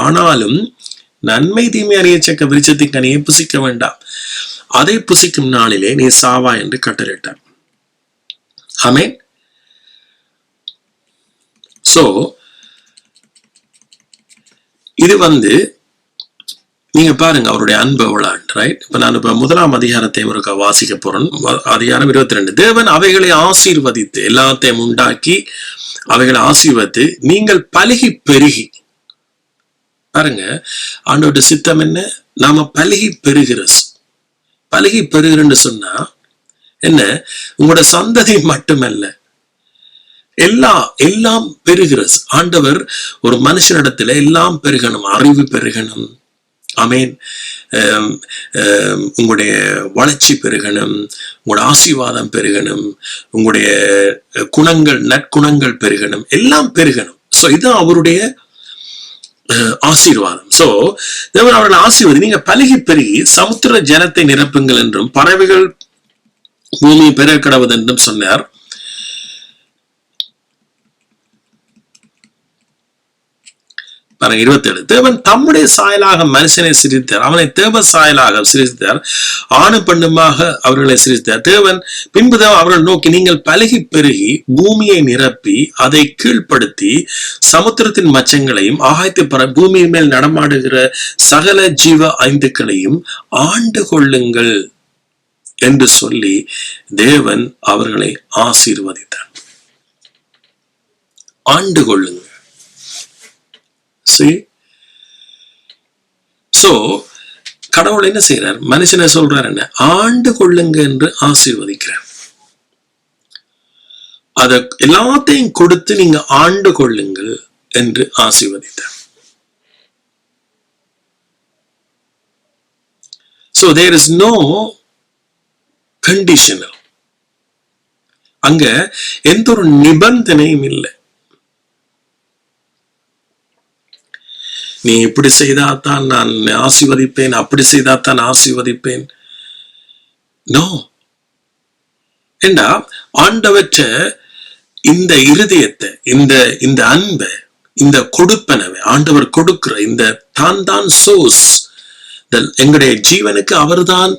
ஆனாலும் நன்மை தீமை அறியத்தக்க விருட்சத்தின் கனியை புசிக்க வேண்டாம், அதை புசிக்கும் நாளிலே நீ சாவா என்று கட்டளையிட்டார். ஆமென். சோ இது நீங்க பாருங்க அவருடைய அன்பு எவ்வளவு, ரைட்? இப்ப நான் இப்ப 1ஆம் அதிகாரத்தை ஒருக்கா வாசிக்க போறேன். அதிகாரம் 22. தேவன் அவைகளை ஆசீர்வதித்து, எல்லாத்தையும் உண்டாக்கி அவைகளை ஆசீர்வதித்து, நீங்கள் பலுகி பெருகி. பாருங்க, ஆண்டோட சித்தம் என்ன? நாம பலுகி பெருகிறன்னு சொன்னா என்ன? உங்களோட சந்ததி மட்டுமல்ல, எல்லாம் பெருகிறது. ஆண்டவர் ஒரு மனுஷனிடத்துல எல்லாம் பெருகணும், அறிவு பெருகணும். ஆமீன். உங்களுடைய வளர்ச்சி பெருகணும், உங்களோட ஆசீர்வாதம் பெருகணும், உங்களுடைய நற்குணங்கள் பெருகணும், எல்லாம் பெருகணும். சோ இதுதான் அவருடைய ஆசீர்வாதம். சோ தேவன் அவர்கள் ஆசீர்வாதம், நீங்க பலுகி பெருகி சமுத்திர ஜலத்தை நிரப்புங்கள் என்றும் பறவைகள் பூமியை பெற கடவுது என்றும் சொன்னார். பாருங்க 27. தேவன் தம்முடைய சாயலாக மனுஷனை சிரித்தார், அவனை தேவ சாயலாக சிரித்தார், ஆணு பெண்ணுமாக அவர்களை சிரித்தார். தேவன் அவர்கள் நோக்கி, நீங்கள் பலுகி பெருகி பூமியை நிரப்பி அதை கீழ்ப்படுத்தி சமுத்திரத்தின் மச்சங்களையும் ஆகாயத்தை பூமியின் மேல் நடமாடுகிற சகல ஜீவ ஐந்துக்களையும் ஆண்டு கொள்ளுங்கள் என்று சொல்லி தேவன் அவர்களை ஆசீர்வதித்தார். ஆண்டு கொள்ளுங்கள். சோ கடவுள் என்ன செய்யறார்? மனுஷனை சொல்றார் என்ன? ஆண்டு கொள்ளுங்க என்று ஆசீர்வதிக்கிறார். அத எல்லாத்தையும் கொடுத்து நீங்க ஆண்டு கொள்ளுங்கள் என்று ஆசீர்வதித்தார். So there is no conditional. அங்க எந்த ஒரு நிபந்தனையும் இல்லை. நீ இப்படி செய்தாதான் நான் ஆசீர்வதிப்பேன், அப்படி செய்தாதான் ஆசீர்வதிப்பேன். நோ. ஏண்டா ஆண்டவற்ற இந்த இருதயத்தை, இந்த அன்பை, இந்த கொடுப்பனவை ஆண்டவர் கொடுக்கிற இந்த தான் சோர்ஸ், எங்களுடைய ஜீவனுக்கு அவர்தான்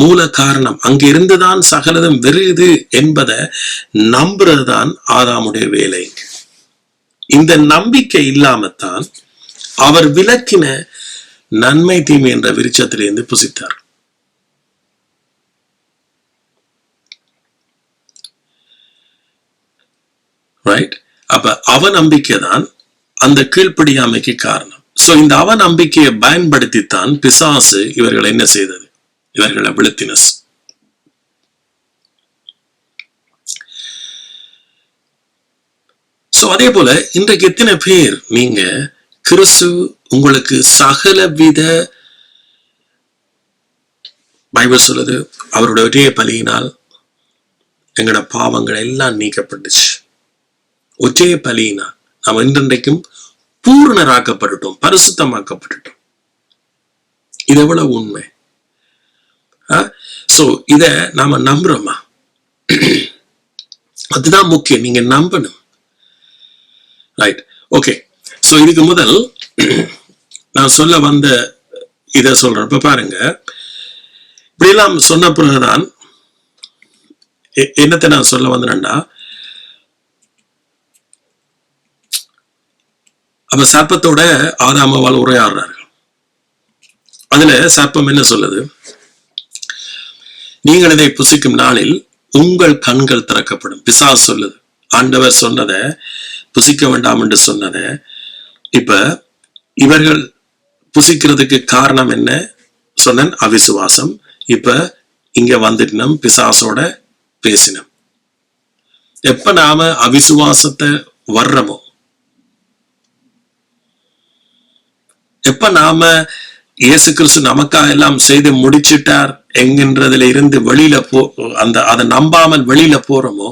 மூல காரணம், அங்க இருந்துதான் சகலதும் வெறுது என்பதை நம்புறதுதான் ஆதாமுடைய வேலை. இந்த நம்பிக்கை இல்லாமத்தான் அவர் விலக்கின நன்மை தீமை என்ற விருட்சத்திலிருந்து புசித்தார். ரைட்? அப்ப அவநம்பிக்கை தான் அந்த கீழ்ப்படியாமைக்கு காரணம். சோ இந்த அவநம்பிக்கையை பயன்படுத்தித்தான் பிசாசு இவர்கள் என்ன செய்தது? இவர்களை விழுத்தினஸ். சோ அதே போல இன்றைக்கு எத்தனை பேர் நீங்க கிறிஸ்து உங்களுக்கு சகலவித, பைபிள் சொல்லுது அவருடைய ஒரே பலியினால் எங்களோட பாவங்கள் எல்லாம் நீக்கப்பட்டுச்சு. ஒரே பலியினால் நாம் இன்றைக்கும் பூர்ணராக்கப்பட்டுட்டோம், பரிசுத்தமாக்கப்பட்டுட்டோம். இது எவ்வளவு உண்மை. சோ இத நாம நம்புறோமா? அதுதான் முக்கியம். நீங்க நம்பணும். Right, okay. சோ இதுக்கு முதல் நான் சொல்ல வந்த இத சொல்றேன். இப்ப பாருங்க, இப்படி எல்லாம் சொன்ன பிறகுதான் என்னத்தை நான் சொல்ல வந்தேன்னா, அப்ப சர்ப்பத்தோட ஆதாமவால் உரையாடுறார்கள். அதுல சர்ப்பம் என்ன சொல்லுது? நீங்கள் இதை புசிக்கும் நாளில் உங்கள் கண்கள் திறக்கப்படும். பிசாசு சொல்லுது. ஆண்டவர் சொன்னதை புசிக்க வேண்டாம் என்று சொன்னதை இப்ப இவர்கள் புசிக்கிறதுக்கு காரணம் என்ன சொன்ன? அவிசுவாசம். இப்ப இங்க வந்துட்டு நம் பிசாசோட பேசினோம். எப்ப நாம அவிசுவாசத்தை வர்றோமோ, எப்ப நாம இயேசு கிறிஸ்து நமக்காக எல்லாம் செய்து முடிச்சிட்டார் என்கின்றதுல இருந்து வெளியில அதை நம்பாமல் வெளியில போறோமோ,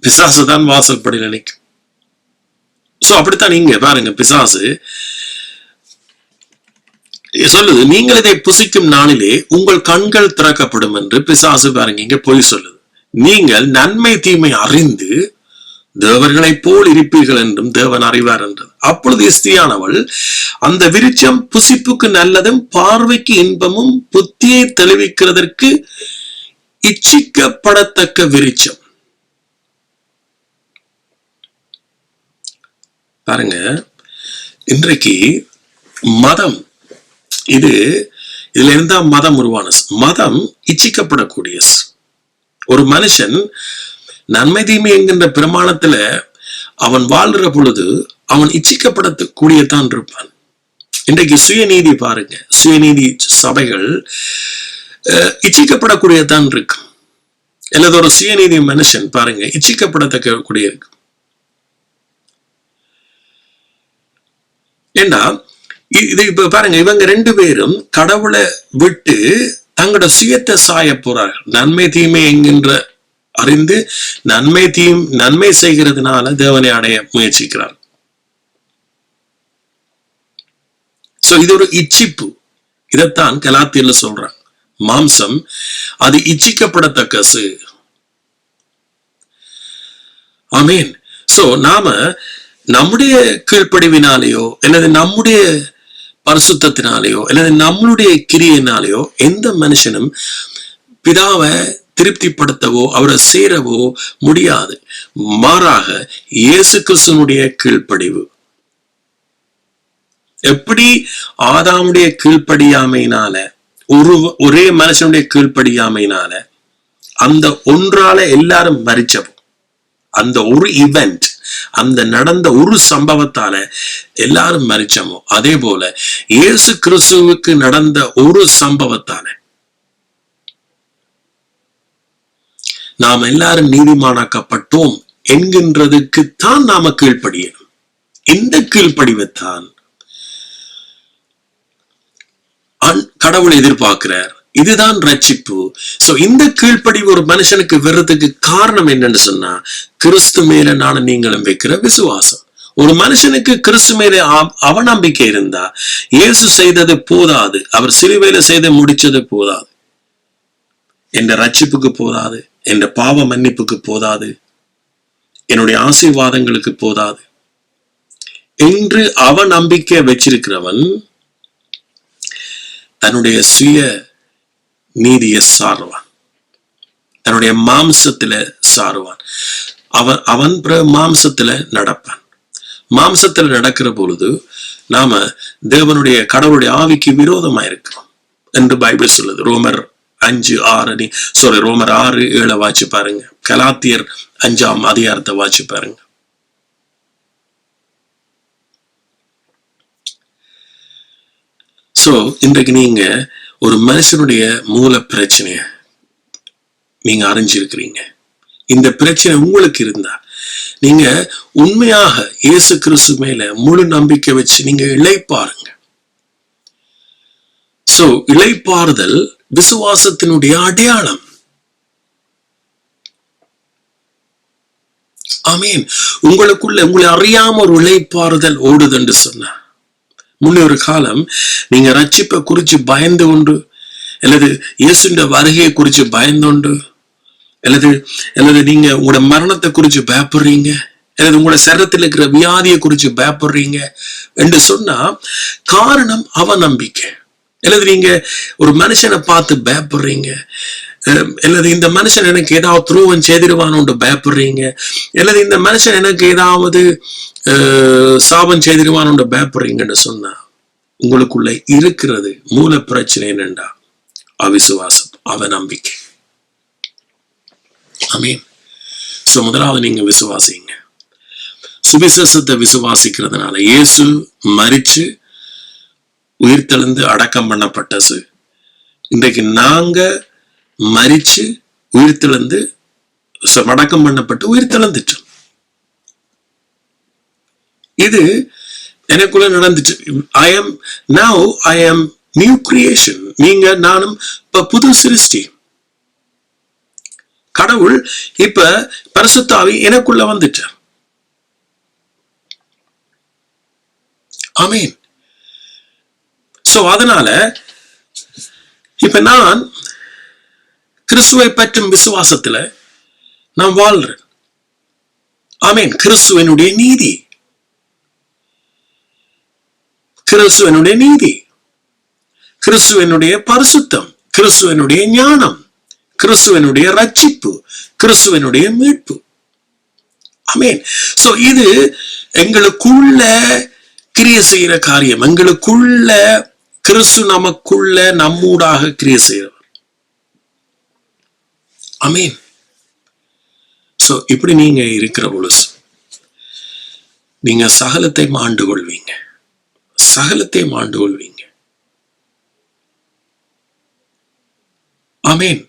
பிசாசு தான் வாசல்படி நினைக்கும். சோ அப்படித்தான் நீங்க பாருங்க, பிசாசு சொல்லுது நீங்கள் இதை புசிக்கும் நாளிலே உங்கள் கண்கள் திறக்கப்படும் என்று. பிசாசு பாருங்க இங்க பொய் சொல்லுது. நீங்கள் நன்மை தீமை அறிந்து தேவர்களை போல் இருப்பீர்கள் என்றும் தேவன் அறிவார் என்றது. அப்பொழுது ஸ்திரியானவள் அந்த விருட்சம் புசிப்புக்கு நல்லதும் பார்வைக்கு இன்பமும் புத்தியை தெளிவிக்கிறதற்கு இச்சிக்கப்படத்தக்க விருட்சம். பாருங்க, இன்றைக்கு மதம் இதுல இருந்தா மதம் உருவான. மதம் இச்சிக்கப்படக்கூடிய. ஒரு மனுஷன் நன்மை தீமை என்கின்ற பிரமாணத்துல அவன் வாழ்ற பொழுது அவன் இச்சிக்கப்படக்கூடியதான் இருப்பான். இன்றைக்கு சுயநீதி பாருங்க, சுயநீதி சபைகள் இச்சிக்கப்படக்கூடியதான் இருக்கு. அல்லது ஒரு சுயநீதி மனுஷன் பாருங்க இச்சிக்கப்படத்தக்க கூடிய இருக்கு. ஏண்டா இது இப்ப பாருங்க, இவங்க ரெண்டு பேரும் கடவுளை விட்டு தங்களோட சுயத்தை சாய போறார்கள். நன்மை தீமை என்கின்ற அறிந்து நன்மை செய்கிறதுனால தேவனை அடைய முயற்சிக்கிறார். சோ இது ஒரு இச்சிப்பு. இதைத்தான் கலாத்தியர்ல சொல்றாங்க. மாம்சம் அது இச்சிக்கப்படத்தக்கசு. ஆமீன். சோ நாம நம்முடைய கீழ்ப்படிவினாலேயோ அல்லது நம்முடைய பரிசுத்தத்தினாலேயோ அல்லது நம்மளுடைய கிரியினாலேயோ எந்த மனுஷனும் பிதாவை திருப்திப்படுத்தவோ அவரை சேரவோ முடியாது. மாறாக இயேசு கிறிஸ்துனுடைய கீழ்ப்படிவு. எப்படி ஆதாமுடைய கீழ்ப்படியாமையினால ஒரே மனுஷனுடைய கீழ்ப்படியாமையினால அந்த ஒன்றால எல்லாரும் மரிச்சவோ, அந்த ஒரு இவெண்ட், அந்த நடந்த ஒரு சம்பவத்தால எல்லாரும் மரிச்சமோ, அதே போல இயேசு கிறிஸ்துவுக்கு நடந்த ஒரு சம்பவத்தால நாம் எல்லாரும் நீதிமானாக்கப்பட்டோம் என்கின்றதுக்குத்தான் நாம கீழ்ப்படியணும். இந்த கீழ்ப்படிவைத்தான் கடவுள் எதிர்பார்க்கிறார். இதுதான் ரட்சிப்பு. சோ இந்த கீழ்ப்படிவு ஒரு மனுஷனுக்கு வர்றதுக்கு காரணம் என்னன்னு சொன்னா, கிறிஸ்து மேல நானும் நீங்களும் வைக்கிற விசுவாசம். ஒரு மனுஷனுக்கு கிறிஸ்து மேல அவநம்பிக்கை இருந்தா இயேசு செய்தது போதாது, அவர் சிலுவையில செய்து முடிச்சது போதாது, என்ற ரட்சிப்புக்கு போதாது, என்ற பாவ மன்னிப்புக்கு போதாது, என்னுடைய ஆசீர்வாதங்களுக்கு போதாது என்று அவநம்பிக்கை வச்சிருக்கிறவன் தன்னுடைய சுய நீதியை சாருவான், தன்னுடைய மாம்சத்துல சாருவான். அவன் மாம்சத்துல நடப்பான். மாம்சத்துல நடக்கிற பொழுது நாம தேவனுடைய கடவுளுடைய ஆவிக்கு விரோதமா இருக்கிறோம் என்று பைபிள் சொல்லுது. ரோமர் 6:7 வாச்சு பாருங்க. கலாத்தியர் 5ஆம் அதிகாரத்தை வாச்சு பாருங்க. சோ இன்றைக்கு நீங்க ஒரு மனுஷனுடைய மூல பிரச்சனைய நீங்க அறிஞ்சிருக்கிறீங்க. இந்த பிரச்சனை உங்களுக்கு இருந்தா நீங்க உண்மையாக இயேசு கிறிஸ்து மேல முழு நம்பிக்கை வச்சு நீங்க இளைப்பாருங்க. சோ இளைப்பாறுதல் விசுவாசத்தினுடைய அடையாளம். ஆமீன். உங்களுக்குள்ள உங்களை அறியாம ஒரு இளைப்பாறுதல் ஓடுது என்று சொன்ன முன்னே ஒரு காலம் நீங்க ரட்சிப்பை குறிச்சு பயந்து கொண்டு அல்லது இயேசுண்ட வருகையை குறிச்சு பயந்துண்டு அல்லது நீங்க உங்களோட மரணத்தை குறிச்சு பயப்படுறீங்க அல்லது உங்களோட சரீரத்தில் இருக்கிற வியாதியை குறிச்சு பயப்படுறீங்க என்று சொன்னா காரணம் அவநம்பிக்கை. அல்லது நீங்க ஒரு மனுஷனை பார்த்து பயப்படுறீங்க அல்லது இந்த மனுஷன் எனக்கு ஏதாவது துரோகம் செய்திருவானு பயப்படுறீங்க அல்லது இந்த மனுஷன் எனக்கு ஏதாவது சாபம் செய்திருவானு பயப்படுறீங்கன்னு சொன்னா உங்களுக்குள்ள இருக்கிறது மூல பிரச்சனை என்னண்டா அவிசுவாசம், அவநம்பிக்கை. ஆமீன். சோ முதலாவது நீங்க விசுவாசிங்க. சுவிசேஷத்தை விசுவாசிக்கிறதுனால இயேசு மரிச்சு உயிர்த்தெழுந்து அடக்கம் பண்ணப்பட்டது. இன்றைக்கு நாங்க மரிச்சு உயிர்த்தெழுந்து அடக்கம் பண்ணப்பட்டு உயிர்த்தெழுந்துட்டோம். இது எனக்குள்ள நடந்துட்டு. I am new creation. நீங்க நானும் இப்ப புது சிருஷ்டி. கடவுள் இப்ப பரிசுத்த ஆவி எனக்குள்ள வந்துட்டார். ஆமீன். சோ அதனால இப்ப நான் கிறிஸ்துவை பற்றும் விசுவாசத்துல நான் வாழ்றேன். ஆமீன். கிறிஸ்துவனுடைய நீதி, கிறிஸ்துவனுடைய நீதி, கிறிஸ்துவனுடைய பரிசுத்தம், கிறிஸ்துவனுடைய ஞானம், கிறிஸ்துவனுடைய ரட்சிப்பு, கிறிஸ்துவனுடைய மீட்பு. ஆமீன். சோ இது எங்களுக்குள்ள கிரியை செய்யற காரியம். எங்களுக்குள்ள கிறிஸ்து நமக்குள்ள நம்மூடாக கிரியை செய்யறவர். ஆமீன். சோ இப்படி நீங்க இருக்கிற பொழுது நீங்க சகலத்தை மாண்டு கொள்வீங்க. சகலத்தை மாண்டு கொள்வீங்க. ஆமீன்.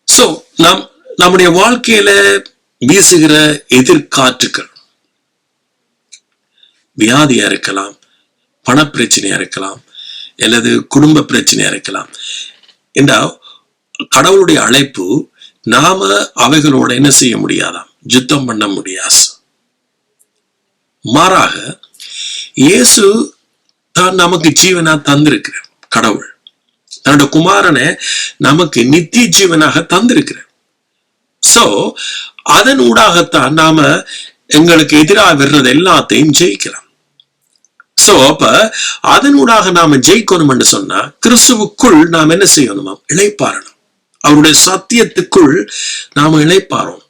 சோ நம்முடைய வாழ்க்கையில வீசுகிற எதிர்காற்றுக்கள் வியாதியா இருக்கலாம், பண பிரச்சனையா இருக்கலாம், அல்லது குடும்ப பிரச்சனையா இருக்கலாம். என்றா கடவுளுடைய அழைப்பு நாம அவைகளோட என்ன செய்ய முடியாதாம், யுத்தம் பண்ண முடியாது. மாறாக இயேசு தான் நமக்கு ஜீவனா தந்திருக்கிறார். கடவுள் தன்னோட குமாரனை நமக்கு நித்திய ஜீவனாக தந்திருக்கிறார். சோ அதன் ஊடாகத்தான் நாம எங்களுக்கு எதிராக வர்றது எல்லாத்தையும் ஜெயிக்கலாம். சோ அப்ப அதனூடாக நாம ஜெயிக்கணும் சொன்னா கிறிஸ்துவுக்குள் நாம் என்ன செய்யணுமா, இளைப்பாறணும். அவருடைய சத்தியத்துக்குள் நாம இளைப்பாறோம்.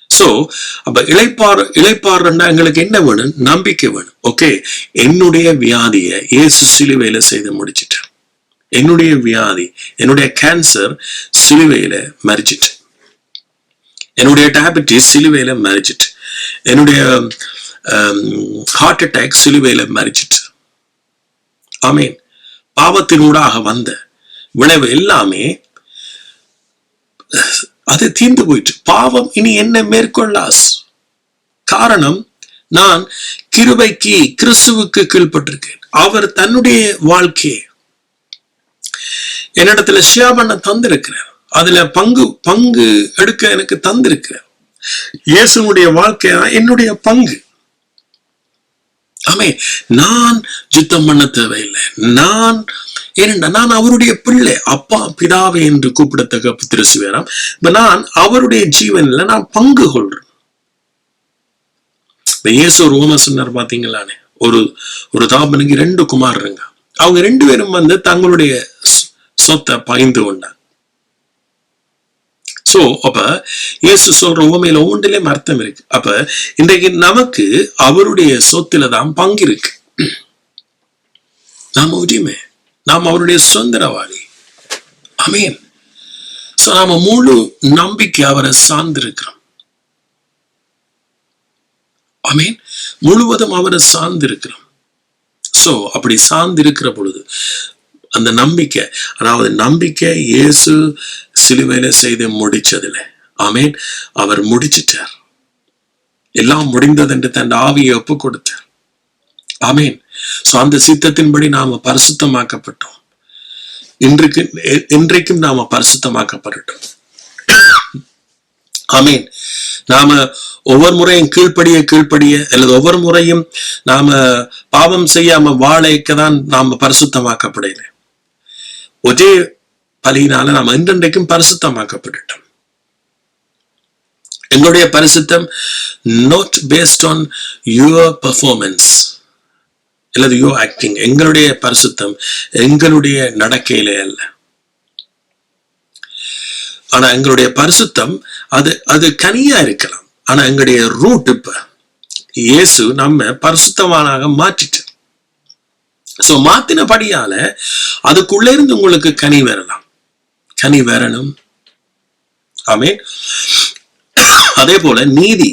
சோ அப்ப இளைப்பாறுன்னா எங்களுக்கு என்ன வேணும், நம்பிக்கை வேணும். ஓகே, என்னுடைய வியாதியை இயேசு சிலுவையில செய்து முடிச்சிட்டு, என்னுடைய வியாதி, என்னுடைய கேன்சர் சிலுவையில மரிச்சிட்டு, என்னுடைய டயபெட்டிஸ் சிலுவையில மரிச்சிட்டு, என்னுடைய ஹார்ட் அட்டாக் சிலுவையில மரிச்சிட்டு. ஆமீன். பாவத்தினூடாக வந்த விளைவு எல்லாமே அது தீர்ந்து போயிட்டு, பாவம் இனி என்ன மேற்கொள்ளாஸ். காரணம், நான் கிருபைக்கு கிறிஸ்துவுக்கு கீழ்பட்டிருக்கேன். அவர் தன்னுடைய வாழ்க்கையை என்னிடத்துல ஷேர் பண்ண தந்திருக்கிறார். அதுல பங்கு எடுக்க எனக்கு தந்திருக்கிறார். இயேசுனுடைய வாழ்க்கை என்னுடைய பங்கு. ஆமே, நான் யுத்தம் பண்ண தேவையில்லை. நான் அவருடைய பிள்ளை. அப்பா பிதாவை என்று கூப்பிடத்தக்க புத்திரசுவேராம். இப்ப நான் அவருடைய ஜீவன்ல நான் பங்கு கொள்றேன். இப்ப இயேசு ஒரு உவமை சொன்னார் பாத்தீங்களானே, ஒரு தாபனுக்கு 2 குமாரருங்க. அவங்க 2 பேரும் தங்களுடைய சொத்தை பகிர்ந்து கொண்டாங்க. சோ அப்ப இயேசு சொல்ற உவமையில ஒவ்வொன்றிலும் அர்த்தம் இருக்கு. அப்ப இன்றைக்கு நமக்கு அவருடைய சொத்துல தான் பங்கு இருக்கு. நாம உரிமை, நாம் அவருடைய சுதந்திரவாளி. ஆமீன். சோ நாம முழு நம்பிக்கை அவரை சார்ந்திருக்கிறோம். ஆமீன். முழுவதும் அவரை சார்ந்திருக்கிறோம். சோ அப்படி சார்ந்திருக்கிற பொழுது அந்த நம்பிக்கை, அதாவது நம்பிக்கை இயேசு சிலுவையில செய்து முடிச்சதுல, ஆமேன். அவர் முடிச்சிட்டார். எல்லாம் முடிந்தது என்று தன் ஆவியை ஒப்பு கொடுத்தார். ஆமேன். சோ அந்த சித்தத்தின்படி நாம பரிசுத்தமாக்கப்பட்டோம். இன்றைக்கும் நாம பரிசுத்தமாக்கப்படட்டும். ஆமேன். நாம ஒவ்வொரு முறையும் கீழ்ப்படிய அல்லது ஒவ்வொரு முறையும் நாம பாவம் செய்யாம வாழைக்கதான் நாம பரிசுத்தமாக்கப்படல. ஒரே பலியினால நாம இன்றைக்கும் பரிசுத்தமாக்கப்பட்டுட்டோம். எங்களுடைய பரிசுத்தம் not based on your performance அல்லது your acting. எங்களுடைய பரிசுத்தம் எங்களுடைய நடக்கையிலே அல்ல. ஆனா எங்களுடைய பரிசுத்தம் அது கனியா இருக்கலாம். ஆனா எங்களுடைய ரூட் இப்ப இயேசு நம்ம பரிசுத்தவானாக மாற்றிட்டு. சோ மாத்தினபடியால அதுக்குள்ள இருந்து உங்களுக்கு கனி வரலாம். கனி வரணும். ஆமேன். அதே போல நீதி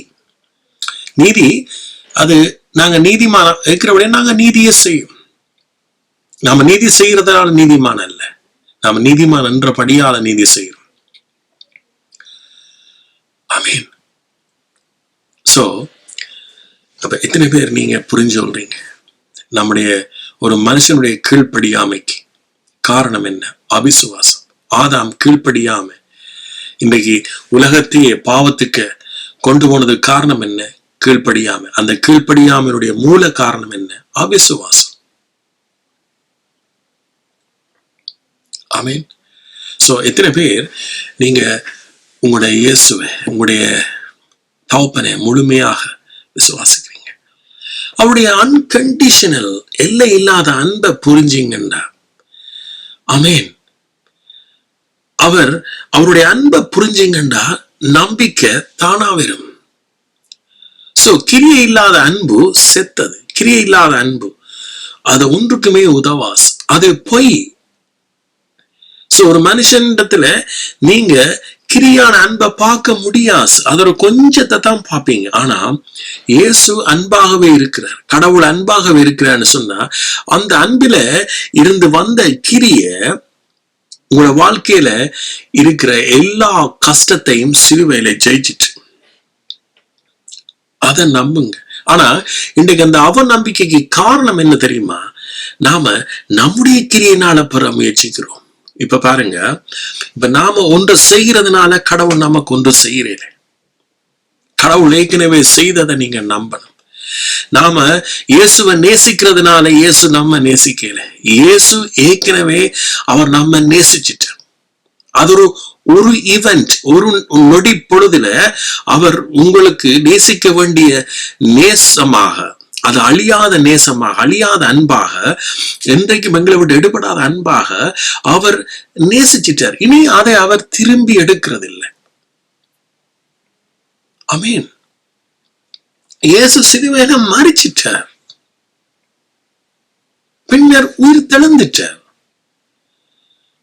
அது நாங்க நீதிமான இருக்கிறபடியே நாங்க நீதியை செய்யும். நாம நீதி செய்யறதுனால நீதிமான அல்ல, நாம நீதிமான என்றபடியால நீதி செய்யறோம். ஆமீன். சோ அப்ப எத்தனை பேர் நீங்க புரிஞ்சு சொல்றீங்க? நம்முடைய ஒரு மனுஷனுடைய கீழ்ப்படியாமைக்கு காரணம் என்ன? அவிசுவாசம். ஆதாம் கீழ்ப்படியாம இன்றைக்கு உலகத்தையே பாவத்துக்கு கொண்டு போனதுக்கு காரணம் என்ன? கீழ்ப்படியாம. அந்த கீழ்ப்படியாமையுடைய மூல காரணம் என்ன? அவிசுவாசம். ஆமீன். சோ எத்தனை பேர் நீங்க உங்களுடைய இயேசுவை, உங்களுடைய தகப்பனை முழுமையாக விசுவாசிக்கிறீங்க? அவருடைய அன்கண்டிஷனல் எல்லை இல்லாத அன்பை புரிஞ்சிங்கன்னா, ஆமீன், அவருடைய அன்பை புரிஞ்சிங்கண்டா நம்பிக்கை தானா வரும். சோ கிரியை இல்லாத அன்பு செத்தது. கிரியை இல்லாத அன்பு அது ஒன்றுக்குமே உதவாஸ், அது பொய். சோ ஒரு மனுஷனிடத்துல நீங்க கிரியான அன்பை பார்க்க முடியாது. அதோட கொஞ்சத்தை தான் பார்ப்பீங்க. ஆனா இயேசு அன்பாகவே இருக்கிறார், கடவுள் அன்பாகவே இருக்கிறான்னு சொன்னா அந்த அன்பில இருந்து வந்த கிரிய உங்களோட வாழ்க்கையில இருக்கிற எல்லா கஷ்டத்தையும் சிலுவையில ஜெயிச்சிட்டு. அதை நம்புங்க. ஆனா இன்றைக்கு அந்த அவநம்பிக்கைக்கு காரணம் என்ன தெரியுமா? நாம நம்முடைய கிரியையினால பெற முயற்சிக்கிறோம். இப்ப பாருங்க, இப்ப நாம ஒன்று செய்யறதுனால கடவுள் நமக்கு ஒன்று செய்யறேன். கடவுள் ஏற்கனவே செய்ததை நீங்க நம்பணும். நாம இயேசுவை நேசிக்கிறதுனால இயேசு நம்ம நேசிக்கல. இயேசு ஏற்கனவே அவர் நம்ம நேசிச்சிட்டார். அது ஒரு ஈவென்ட், ஒரு நொடி பொழுதுல அவர் உங்களுக்கு நேசிக்க வேண்டிய நேசமாக, அது அழியாத நேசமாக, அழியாத அன்பாக, என்றைக்கும் எங்களை விட்டு எடுபடாத அன்பாக அவர் நேசிச்சிட்டார். இனி அதை அவர் திரும்பி எடுக்கிறது இல்லை. ஆமீன். இயேசு சிலுவையில மரிச்சிட்டார், பின்னர் உயிர் தெழுந்துட்டார்.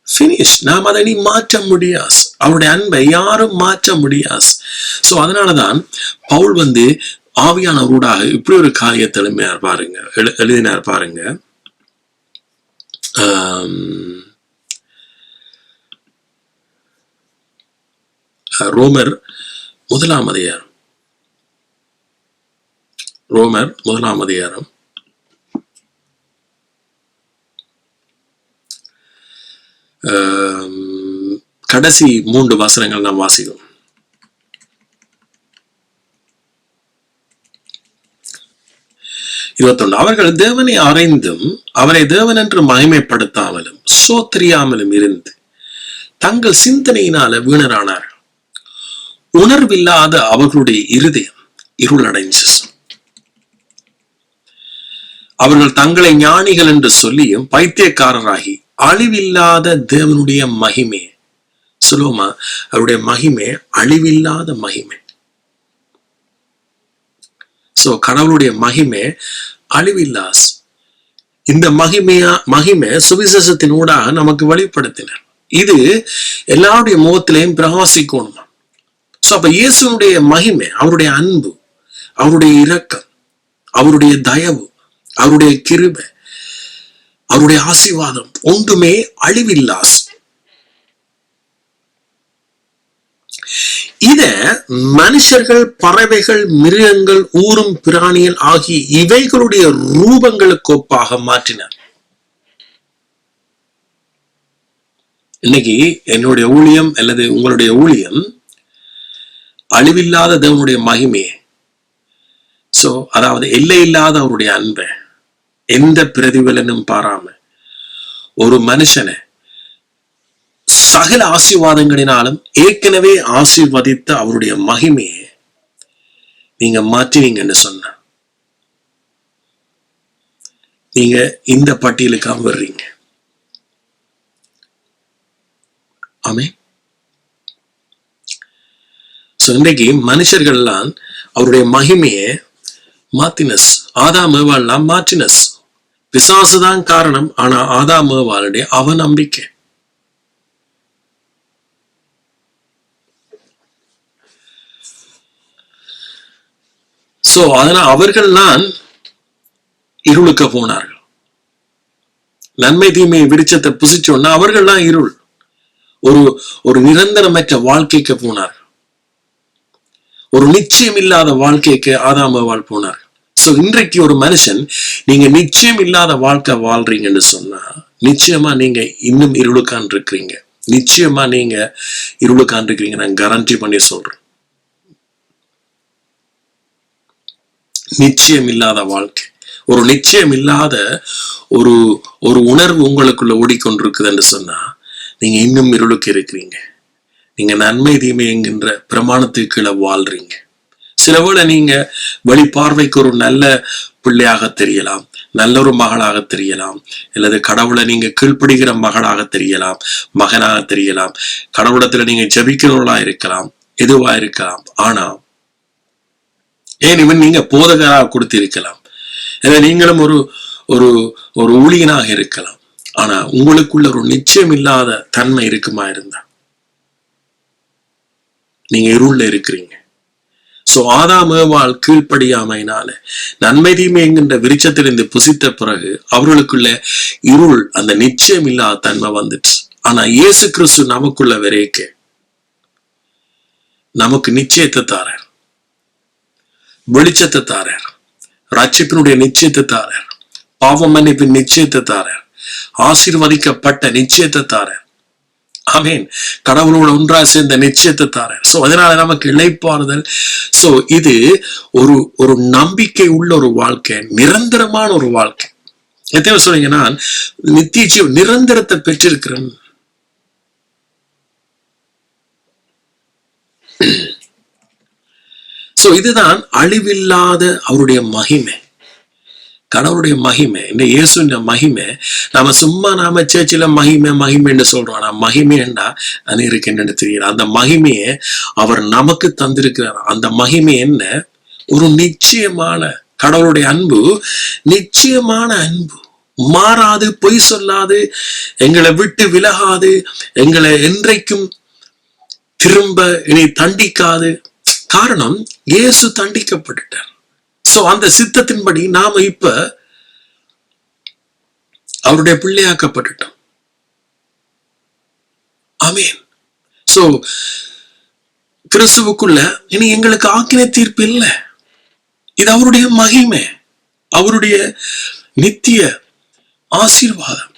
பினிஷ். நாம் அதை நீ மாற்ற முடியாது. அவருடைய அன்பை யாரும் மாற்ற முடியாது. சோ அதனாலதான் பவுல் ஆவியானவரோடாக இப்படி ஒரு காரியத்தை எழுதினார் பாருங்க. ரோமர் 1 அதிகாரம். ரோமர் 1 அதிகாரம் கடைசி 3 வசனங்கள் நாம் வாசிக்கிறோம். அவர்கள் தேவனை அறைந்தும் அவரை தேவன் என்று மகிமைப்படுத்தாமலும் சோத்தரியாமலும் இருந்து தங்கள் சிந்தனையினால வீணரானார்கள். உணர்வில்லாத அவர்களுடைய இருதயம் இருளடைஞ்சு அவர்கள் தங்களை ஞானிகள் என்று சொல்லியும் பைத்தியக்காரராகி அழிவில்லாத தேவனுடைய மகிமை, சொல்லுவோமா, அவருடைய மகிமை அழிவில்லாத மகிமை. சோ கடவுளுடைய மகிமை அழிவில்லாஸ். இந்த மகிமை சுவிசேஷத்தின் ஊடாக நமக்கு வெளிப்படுத்தினார். இது எல்லாருடைய முகத்திலையும் பிரகாசிக்கணுமா. சோ அப்ப இயேசுனுடைய மகிமை, அவருடைய அன்பு, அவருடைய இரக்கம், அவருடைய தயவு, அவருடைய கிருபை, அவருடைய ஆசீர்வாதம் ஒன்றுமே அழிவில்லாஸ். இத மனுஷர்கள், பறவைகள், மிருகங்கள், ஊரும் பிராணிகள் ஆகிய இவைகளுடைய ரூபங்களுக்கு ஒப்பாக மாற்றினார். இன்னைக்கு என்னுடைய ஊழியம் அல்லது உங்களுடைய ஊழியம் அழிவில்லாத தேவனுடைய மகிமையை, சோ அதாவது எல்லை இல்லாத அவருடைய அன்பை எந்த பிரதிபலனும் பாராம ஒரு மனுஷனை சகல ஆசீர்வாதங்களினாலும் ஏற்கனவே ஆசீர்வதித்த அவருடைய மகிமையை நீங்க மாற்றினீங்கன்னு சொன்ன நீங்க இந்த பட்டியலுக்கு வர்றீங்க. ஆமே. இன்றைக்கு மனுஷர்கள்லாம் அவருடைய மகிமையை மாத்தினஸ். ஆதாம் ஏவாள்லாம் மாற்றினஸ். பிசாசுதான் காரணம். ஆனா ஆதாம் ஏவாளுடைய அவநம்பிக்கை. அதனால் அவர்கள்லாம் இருளுக்க போனார்கள். நன்மை தீமையை விரிச்சத்தை புசிச்சோன்னா அவர்கள்லாம் இருள், ஒரு நிரந்தரமற்ற வாழ்க்கைக்கு போனார். ஒரு நிச்சயம் இல்லாத வாழ்க்கைக்கு ஆதாம் ஏவாள் போனார். இன்றைக்கு ஒரு மனுஷன் நீங்க நிச்சயம் இல்லாத வாழ்க்கை வாழ்றீங்கன்னு சொன்னா நிச்சயமா நீங்க இன்னும் இருளுக்கான் இருக்கிறீங்க. நிச்சயமா நீங்க இருளுக்கான் இருக்கிறீங்க. நான் கேரண்டி பண்ணி சொல்றேன். நிச்சயம் இல்லாத வாழ்க்கை, ஒரு நிச்சயம் இல்லாத ஒரு உணர்வு உங்களுக்குள்ள ஓடிக்கொண்டிருக்குதுன்னு சொன்னா நீங்க இன்னும் இருளுக்கு இருக்கிறீங்க. நீங்க நன்மை தீமை என்கின்ற பிரமாணத்துக்கு கீழே வாழ்றீங்க. சில வேளை நீங்க வெளிப்பார்வைக்கு ஒரு நல்ல பிள்ளையாக தெரியலாம், நல்ல ஒரு மகளாக தெரியலாம், அல்லது கடவுளை நீங்க கீழ்ப்படுகிற மகளாக தெரியலாம், மகனாக தெரியலாம், கடவுளத்துல நீங்க ஜபிக்கிறவர்களா இருக்கலாம், எதுவா இருக்கலாம். ஆனா ஏன் இவன் நீங்க போதகராக கொடுத்திருக்கலாம், நீங்களும் ஒரு ஊழியனாக இருக்கலாம். ஆனா உங்களுக்குள்ள ஒரு நிச்சயம் இல்லாத தன்மை இருக்குமா இருந்தா நீங்க இருள்ல இருக்கிறீங்க. ஆதாம் ஏவாள் கீழ்ப்படியாமையினால நன்மை தீமை என்கின்ற விருட்சத்திலிருந்து புசித்த பிறகு அவர்களுக்குள்ள இருள், அந்த நிச்சயம் இல்லாத தன்மை வந்துச்சு. ஆனா இயேசு கிறிஸ்து நமக்குள்ள வரைக்க நமக்கு நிச்சயத்தை தாரார், வெளிச்சத்தை தாரார், ரட்சிப்பினுடைய நிச்சயத்தை தாரார், பாவ மன்னிப்பின் நிச்சயத்தை தாரார், ஆசீர்வதிக்கப்பட்ட நிச்சயத்தை தாரார். ஆமீன். கடவுளோட ஒன்றா சேர்ந்த நிச்சயத்தை தாரார். அதனால நமக்கு இளைப்பாறுதல். இது ஒரு நம்பிக்கை உள்ள ஒரு வாழ்க்கை, நிரந்தரமான ஒரு வாழ்க்கை. எத்தனை சொல்றீங்க? நான் நித்திய ஜீவன் நிரந்தரத்தை பெற்றிருக்கிறேன். இதுதான் அழிவில்லாத அவருடைய மகிமை, கடவுளுடைய மகிமை. இந்த இயேசுன்ற மகிமை நாம சேர்ச்சில மகிமைன்னு சொல்றோம். ஆனா மகிமைண்டா அது இருக்கு என்னன்னு தெரியல. அந்த மகிமையை அவர் நமக்கு தந்திருக்கிறார். அந்த மகிமை என்ன? ஒரு நிச்சயமான கடவுளுடைய அன்பு, நிச்சயமான அன்பு, மாறாது, பொய் சொல்லாது, எங்களை விட்டு விலகாது, எங்களை என்றைக்கும் திரும்ப இனி தண்டிக்காது. காரணம், இயேசு தண்டிக்கப்பட்டுட்டார். அந்த சித்தத்தின்படி நாம இப்ப அவருடைய பிள்ளையாக்கப்பட்டுட்டோம். ஆமீன். கிறிஸ்துவுக்குள்ள இனி எங்களுக்கு ஆக்கினை தீர்ப்பு இல்லை. இது அவருடைய மகிமை, அவருடைய நித்திய ஆசீர்வாதம்.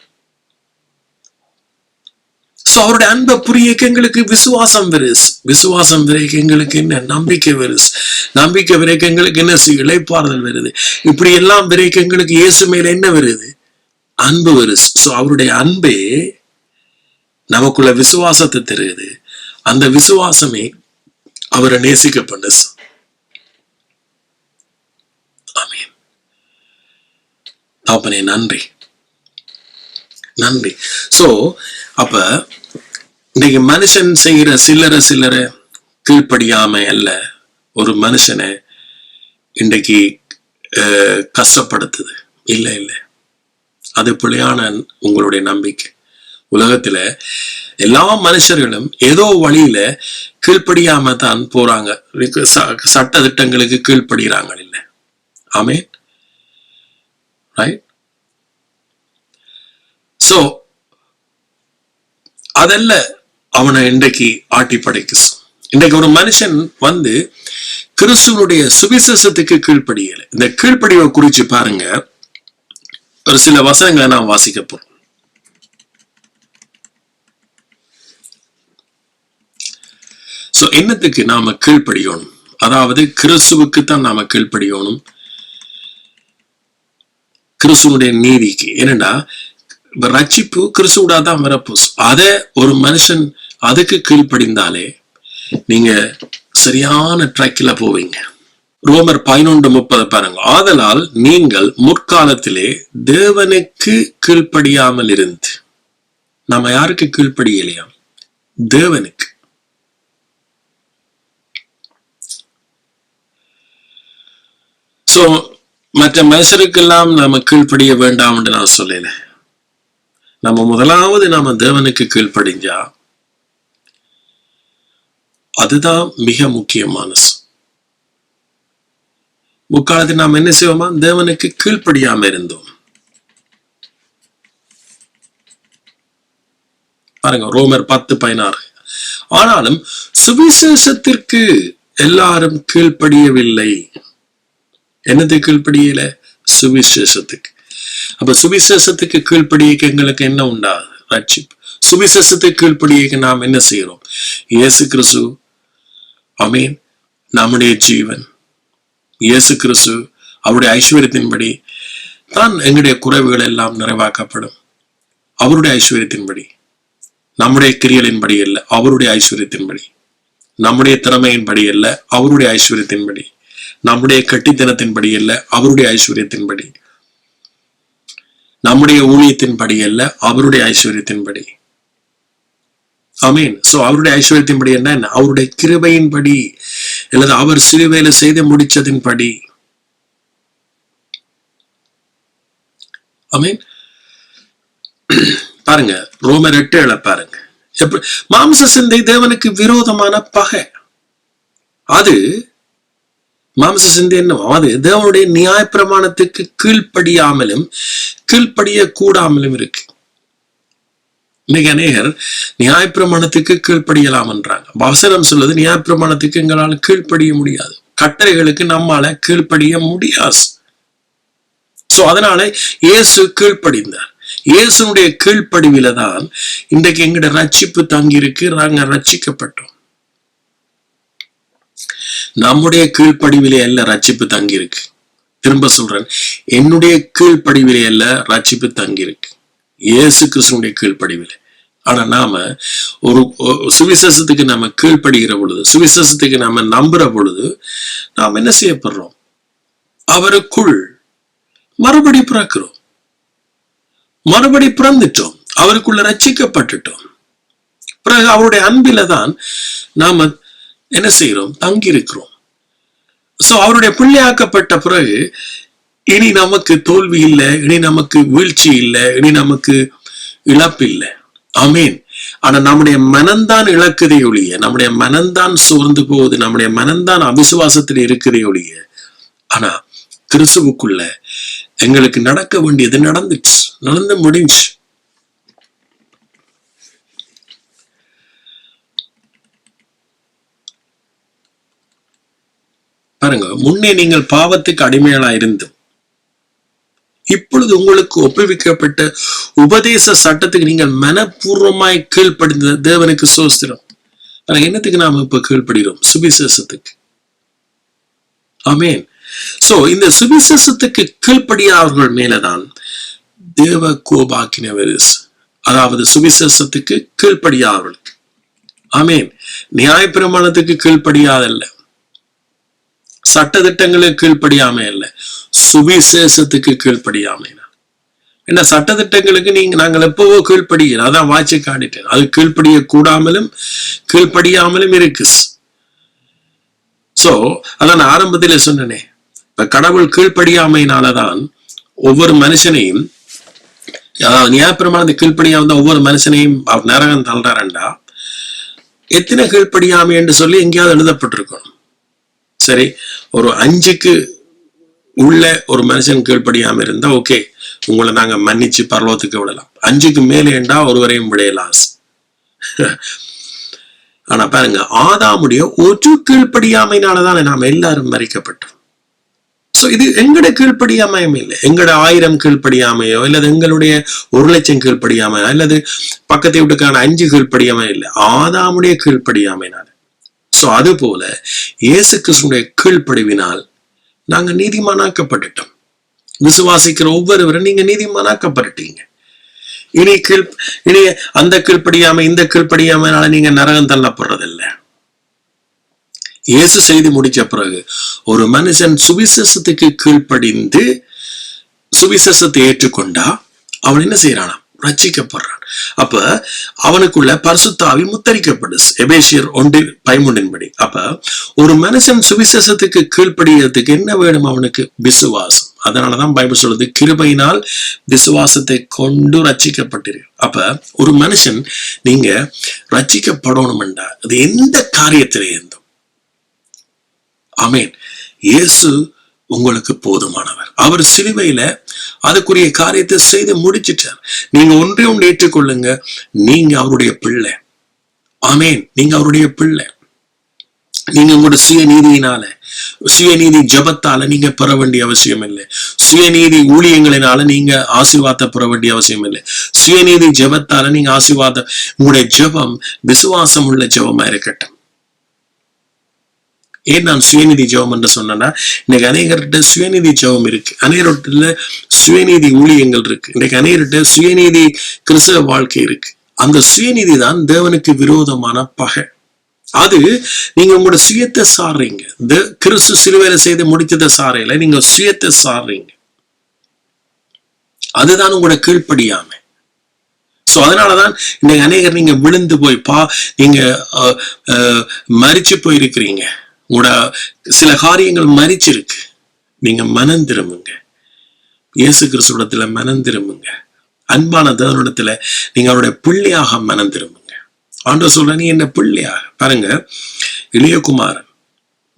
அவருடைய அன்பை புரியக்க எங்களுக்கு விசுவாசம் வருது. விசுவாசம் வரைக்க எங்களுக்கு என்ன? நம்பிக்கை வருது. நம்பிக்கை வரைக்க எங்களுக்கு என்ன? இளைப்பாறுதல் வருது. இப்படி எல்லாம் வரைக்க எங்களுக்கு இயேசு மேல என்ன வருது? அன்பு வருது. அவருடைய அன்பே நமக்குள்ள விசுவாசத்தை தருது. அந்த விசுவாசமே அவரை நேசிக்க பண்ணுது. ஆமீன். அப்பனே நன்றி, நன்றி. அப்ப இன்னைக்கு மனுஷன் செய்கிற சில்லறை கீழ்ப்படியாம அல்ல ஒரு மனுஷனை இன்றைக்கு கஷ்டப்படுத்துது. இல்ல இல்ல, அது பிள்ளையான உங்களுடைய நம்பிக்கை. உலகத்துல எல்லா மனுஷர்களும் ஏதோ வழியில கீழ்ப்படியாம தான் போறாங்க. சட்ட திட்டங்களுக்கு கீழ்ப்படுகிறாங்க. இல்ல, ஆமீன், ரைட்? அதல்ல அவனை இன்றைக்கு ஆட்டி படைக்கு. இன்றைக்கு ஒரு மனுஷன் கிறிஸ்துவனுடைய சுவிசேஷத்துக்கு கீழ்ப்படியல. இந்த கீழ்ப்படிவை குறிச்சு பாருங்க, ஒரு சில வசனங்களை நாம் வாசிக்க போறோம். சோ என்னத்துக்கு நாம கீழ்ப்படியணும்? அதாவது கிறிஸ்துவுக்கு தான் நாம கீழ்ப்படியணும், கிறிஸ்துவனுடைய நீதிக்கு. ஏனென்றா ரட்சிப்பு கிறிஸ்துவோட தான் வரப்போ. அத ஒரு மனுஷன் அதுக்கு கீழ்ப்படிந்தாலே நீங்க சரியான ட்ராக்ல போவீங்க. ரோமர் 11:30 பாருங்க. ஆதலால் நீங்கள் முற்காலத்திலே தேவனுக்கு கீழ்ப்படியாமல் இருந்து, நம்ம யாருக்கு கீழ்ப்படியலையா? தேவனுக்கு. சோ மற்ற மனுஷருக்கெல்லாம் நாம கீழ்ப்படிய வேண்டாம் என்று நான் சொல்லல. நம்ம முதலாவது நாம தேவனுக்கு கீழ்ப்படிஞ்சா அதுதான் மிக முக்கியமான. முக்காலத்தில் நாம் என்ன செய்வோமா? தேவனுக்கு கீழ்ப்படியாம இருந்தோம். பாருங்க ரோமர் 10:16. ஆனாலும் சுவிசேஷத்திற்கு எல்லாரும் கீழ்ப்படியவில்லை. என்னது கீழ்ப்படியல? சுவிசேஷத்துக்கு. அப்ப சுவிசேஷத்துக்கு கீழ்ப்படிய எங்களுக்கு என்ன உண்டாது? ரட்சிப்பு. சுவிசேஷத்துக்கு கீழ்ப்படிய நாம் என்ன செய்யறோம்? இயேசு கிறிஸ்து, ஆமென், நம்முடைய ஜீவன். இயேசு கிறிஸ்து அவருடைய ஐஸ்வர்யத்தின்படி தான் எங்களுடைய குறைவுகள் எல்லாம் நிறைவாக்கப்படும். அவருடைய ஐஸ்வர்யத்தின்படி, நம்முடைய கிரியலின்படி அல்ல, அவருடைய ஐஸ்வர்யத்தின்படி. நம்முடைய திறமையின்படி அல்ல, அவருடைய ஐஸ்வர்யத்தின்படி. நம்முடைய கட்டித்தனத்தின்படி அல்ல, அவருடைய ஐஸ்வர்யத்தின்படி. நம்முடைய ஊழியத்தின்படி அல்ல, அவருடைய ஐஸ்வர்யத்தின்படி. ஆமீன். சோ அவருடைய ஐஸ்வர்யத்தின்படி என்ன? அவருடைய கிருபையின்படி, அல்லது அவர் சிலுவையில செய்து முடிச்சதின்படி. ஆமீன். பாருங்க ரோமர் 8:7 பாருங்க. மாம்ச சிந்தை தேவனுக்கு விரோதமான பகை. அது மாம்ச சிந்தை என்ன? அது தேவனுடைய நியாய பிரமாணத்துக்கு கீழ்ப்படியாமலும் கீழ்ப்படிய கூடாமலும் இருக்கு. இன்னைக்கு அநேகர் நியாயப்பிரமாணத்துக்கு கீழ்ப்படியலாம் என்றாங்க. வசனம் சொல்லுது நியாயப்பிரமாணத்துக்கு எங்களால் கீழ்ப்படிய முடியாது, கட்டளைகளுக்கு நம்மால கீழ்ப்படிய முடியாது. சோ அதனால இயேசு கீழ்ப்படிந்தார். இயேசுடைய கீழ்ப்படிவில தான் இன்றைக்கு எங்கட ரட்சிப்பு தங்கி இருக்கு. நாங்க ரட்சிக்கப்பட்டோம். நம்முடைய கீழ்ப்படிவிலே அல்ல ரட்சிப்பு தங்கி இருக்கு. திரும்ப சொல்றேன், என்னுடைய கீழ்ப்படிவிலே அல்ல ரட்சிப்பு தங்கி இருக்கு, இயேசு கிறிஸ்துடைய கீழ்ப்படிவிலே. ஆனா நாம ஒரு சுவிசேஷத்துக்கு நாம கீழ்ப்படுகிற பொழுது, சுவிசேஷத்துக்கு நாம நம்புற பொழுது நாம் என்ன செய்யப்படுறோம்? அவருக்குள் மறுபடி பிறக்கிறோம், மறுபடி பிறந்துட்டோம், அவருக்குள்ள ரட்சிக்கப்பட்டுட்டோம். பிறகு அவருடைய அன்பில தான் நாம என்ன செய்யறோம்? தங்கி இருக்கிறோம். சோ அவருடைய பிள்ளையாக்கப்பட்ட பிறகு இனி நமக்கு தோல்வி இல்லை, இனி நமக்கு வீழ்ச்சி இல்லை, இனி நமக்கு இழப்பு இல்லை. ஆமீன். ஆனா நம்முடைய மனம்தான் இழக்குதே ஒழிய, நம்முடைய மனம்தான் சோர்ந்து போகுது, நம்முடைய மனம்தான் அவிசுவாசத்தில் இருக்கிறதே ஒழிய. ஆனா கிறிஸ்துவுக்குள்ள எங்களுக்கு நடக்க வேண்டியது நடந்துச்சு, நடந்து முடிஞ்சு. பாருங்க, முன்னே நீங்கள் பாவத்துக்கு அடிமைகளா இருந்தும் இப்பொழுது உங்களுக்கு ஒப்புவிக்கப்பட்ட உபதேச சட்டத்துக்கு நீங்கள் மனப்பூர்வமாய் கீழ்ப்படிந்த தேவனுக்கு சோஸ்திரம். என்னத்துக்கு நாம இப்ப கீழ்ப்படுகிறோம்? சுவிசேஷத்துக்கு. ஆமேன். சோ இந்த சுவிசேஷத்துக்கு கீழ்ப்படியாதவர்கள் மேலதான் தேவ கோபாக்கின வருது. அதாவது சுவிசேஷத்துக்கு கீழ்ப்படியாதவர்களுக்கு. ஆமேன். நியாயப்பிரமாணத்துக்கு கீழ்ப்படியாதல்ல, சட்ட திட்டங்களுக்கு கீழ்ப்படியாம இல்லை, சுவிசேஷத்துக்கு கீழ்ப்படியாம. என்ன சட்ட திட்டங்களுக்கு நாங்கள் எப்பவோ கீழ்ப்படுகிறோம், அதான் வாட்சி காட்டிட்டேன். அது கீழ்ப்படிய கூடாமலும் கீழ்ப்படியாமலும் இருக்கு. சோ அதான் நான் ஆரம்பத்திலே சொன்னனே, இப்ப கடவுள் கீழ்ப்படியாமையினாலதான் ஒவ்வொரு மனுஷனையும், அதாவது நியாயப்பிரமாணத்துக்கு கீழ்ப்படியாம ஒவ்வொரு மனுஷனையும் அவர் நரகம் தள்ளுறாருண்டா, எத்தனை கீழ்ப்படியாமை என்று சொல்லி எங்கேயாவது எழுதப்பட்டிருக்கணும். சரி, ஒரு 5க்கு உள்ள ஒரு மனுஷன் கீழ்ப்படியாம இருந்தா ஓகே, உங்களை நாங்க மன்னிச்சு பரலோகத்துக்கு விடலாம். 5க்கு மேலேண்டா ஒருவரையும் விடையலாம். ஆனா பாருங்க, ஆதாமுடைய ஒரு கீழ்ப்படியாமையினாலதான் நாம் எல்லாரும் மறிக்கப்பட்டோம். சோ இது எங்கட கீழ்ப்படியாமையும் இல்லை, எங்கட 1000 கீழ்ப்படியாமையோ இல்லது எங்களுடைய 1,00,000 கீழ்ப்படியாமையோ அல்லது பக்கத்தை வீட்டுக்கான 5 கீழ்ப்படியாமை இல்லை, ஆதாமுடைய கீழ்ப்படியாமையினால. சோ அது போல இயேசு கிறிஸ்துடைய கீழ்ப்படிவினால் நாங்க நீதிமானாக்கப்பட்டுட்டோம். விசுவாசிக்கிற ஒவ்வொருவரும் நீங்க நீதிமானாக்கப்பட்டீங்க. இனி அந்த கீழ்ப்படியாமை இந்த கீழ்ப்படியாமைனால நீங்க நரகம் தள்ளப்படுறதில்லை. இயேசு செய்து முடிச்ச பிறகு ஒரு மனுஷன் சுவிசேஷத்துக்கு கீழ்ப்படிந்து சுவிசேஷத்தை ஏற்றுக்கொண்டா அவன் என்ன செய்யறானா? ரட்சிக்கப்படுறான். அப்ப அவனுக்குள்ள பரிசுத்த ஆவி முத்தரிக்கப்படுது. எபேசியர் 1:13 படி. அப்ப ஒரு மனுஷன் சுவிசேஷத்துக்கு கீழ்ப்படியறதுக்கு என்ன வேணும்? அவனுக்கு விசுவாசம். அதனாலதான் பைபிள் சொல்லுது, கிருபையினால் விசுவாசத்தை கொண்டு ரட்சிக்கப்பட்டிருக்கு. அப்ப ஒரு மனுஷன் நீங்க ரட்சிக்கப்படணும்டா அது எந்த காரியத்திலே இருந்தும், ஆமேன், இயேசு உங்களுக்கு போதுமானவர். அவர் சிலுவையில அதுக்குரிய காரியத்தை செய்து முடிச்சிட்டார். நீங்க ஒன்றே ஒன்று ஏற்றுக்கொள்ளுங்க, நீங்க அவருடைய பிள்ளை. ஆமேன், நீங்க அவருடைய பிள்ளை. நீங்க உங்களோட சுயநீதியினால, சுயநீதி ஜபத்தால நீங்க பெற வேண்டிய அவசியம் இல்லை. சுயநீதி ஊழியங்களினால நீங்க ஆசீர்வாதத்தை பெற வேண்டிய அவசியம் இல்லை. சுயநீதி ஜபத்தால நீங்க ஆசீர்வாதம், உங்களுடைய ஜபம் விசுவாசம் உள்ள ஜபமா இருக்கட்டும். ஏன் நான் சுயநிதி ஜெபம் என்று சொன்னா, இன்னைக்கு அநேகர்கிட்ட சுயநிதி ஜெபம் இருக்கு, அநேகர்கிட்ட சுயநீதி ஊழியங்கள் இருக்கு, இன்னைக்கு அநேகர்கிட்ட சுயநீதி கிறிஸ்தவ வாழ்க்கை இருக்கு. அந்த சுயநீதி தான் தேவனுக்கு விரோதமான பகை. அது நீங்க உங்களோட சுயத்தை சாடுறீங்க. கிறிஸ்து சிலுவையில செய்து முடித்ததை சாரையில நீங்க சுயத்தை சாடுறீங்க. அதுதான் உங்களோட கீழ்ப்படியாமை. சோ அதனாலதான் இன்னைக்கு அநேகர் நீங்க விழுந்து போய் நீங்க மரிச்சு போயிருக்கிறீங்க. உங்களோட சில காரியங்கள் மரிச்சிருக்கு. நீங்க மனம் திரும்புங்க, இயேசு கிறிஸ்துவிடத்துல மனம் திரும்புங்க, அன்பான தேவனிடத்துல நீங்க அவருடைய பிள்ளையாக மனம் திரும்புங்க. ஆண்டவர் சொல்ற, நீ என்ன பிள்ளையாக. பாருங்க, இளையகுமாரன்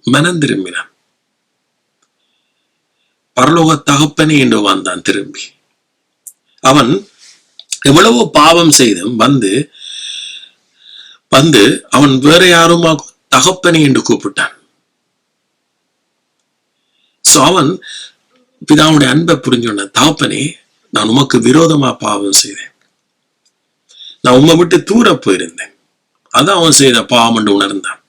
மனம் திரும்பினான், பரலோக தகப்பனே என்று வந்தான் திரும்பி. அவன் எவ்வளவோ பாவம் செய்தும் வந்து அவன் வேற யாருமா தகப்பனே என்று கூப்பிட்டான். சோ அவன் பிதாவுடைய அன்பை புரிஞ்சோன்ன, தகப்பனே நான் உமக்கு விரோதமா பாவம் செய்தேன், நான் உம்மை விட்டு தூர போயிருந்தேன், அதான் அவன் செய்த பாவம் என்று உணர்ந்தான்.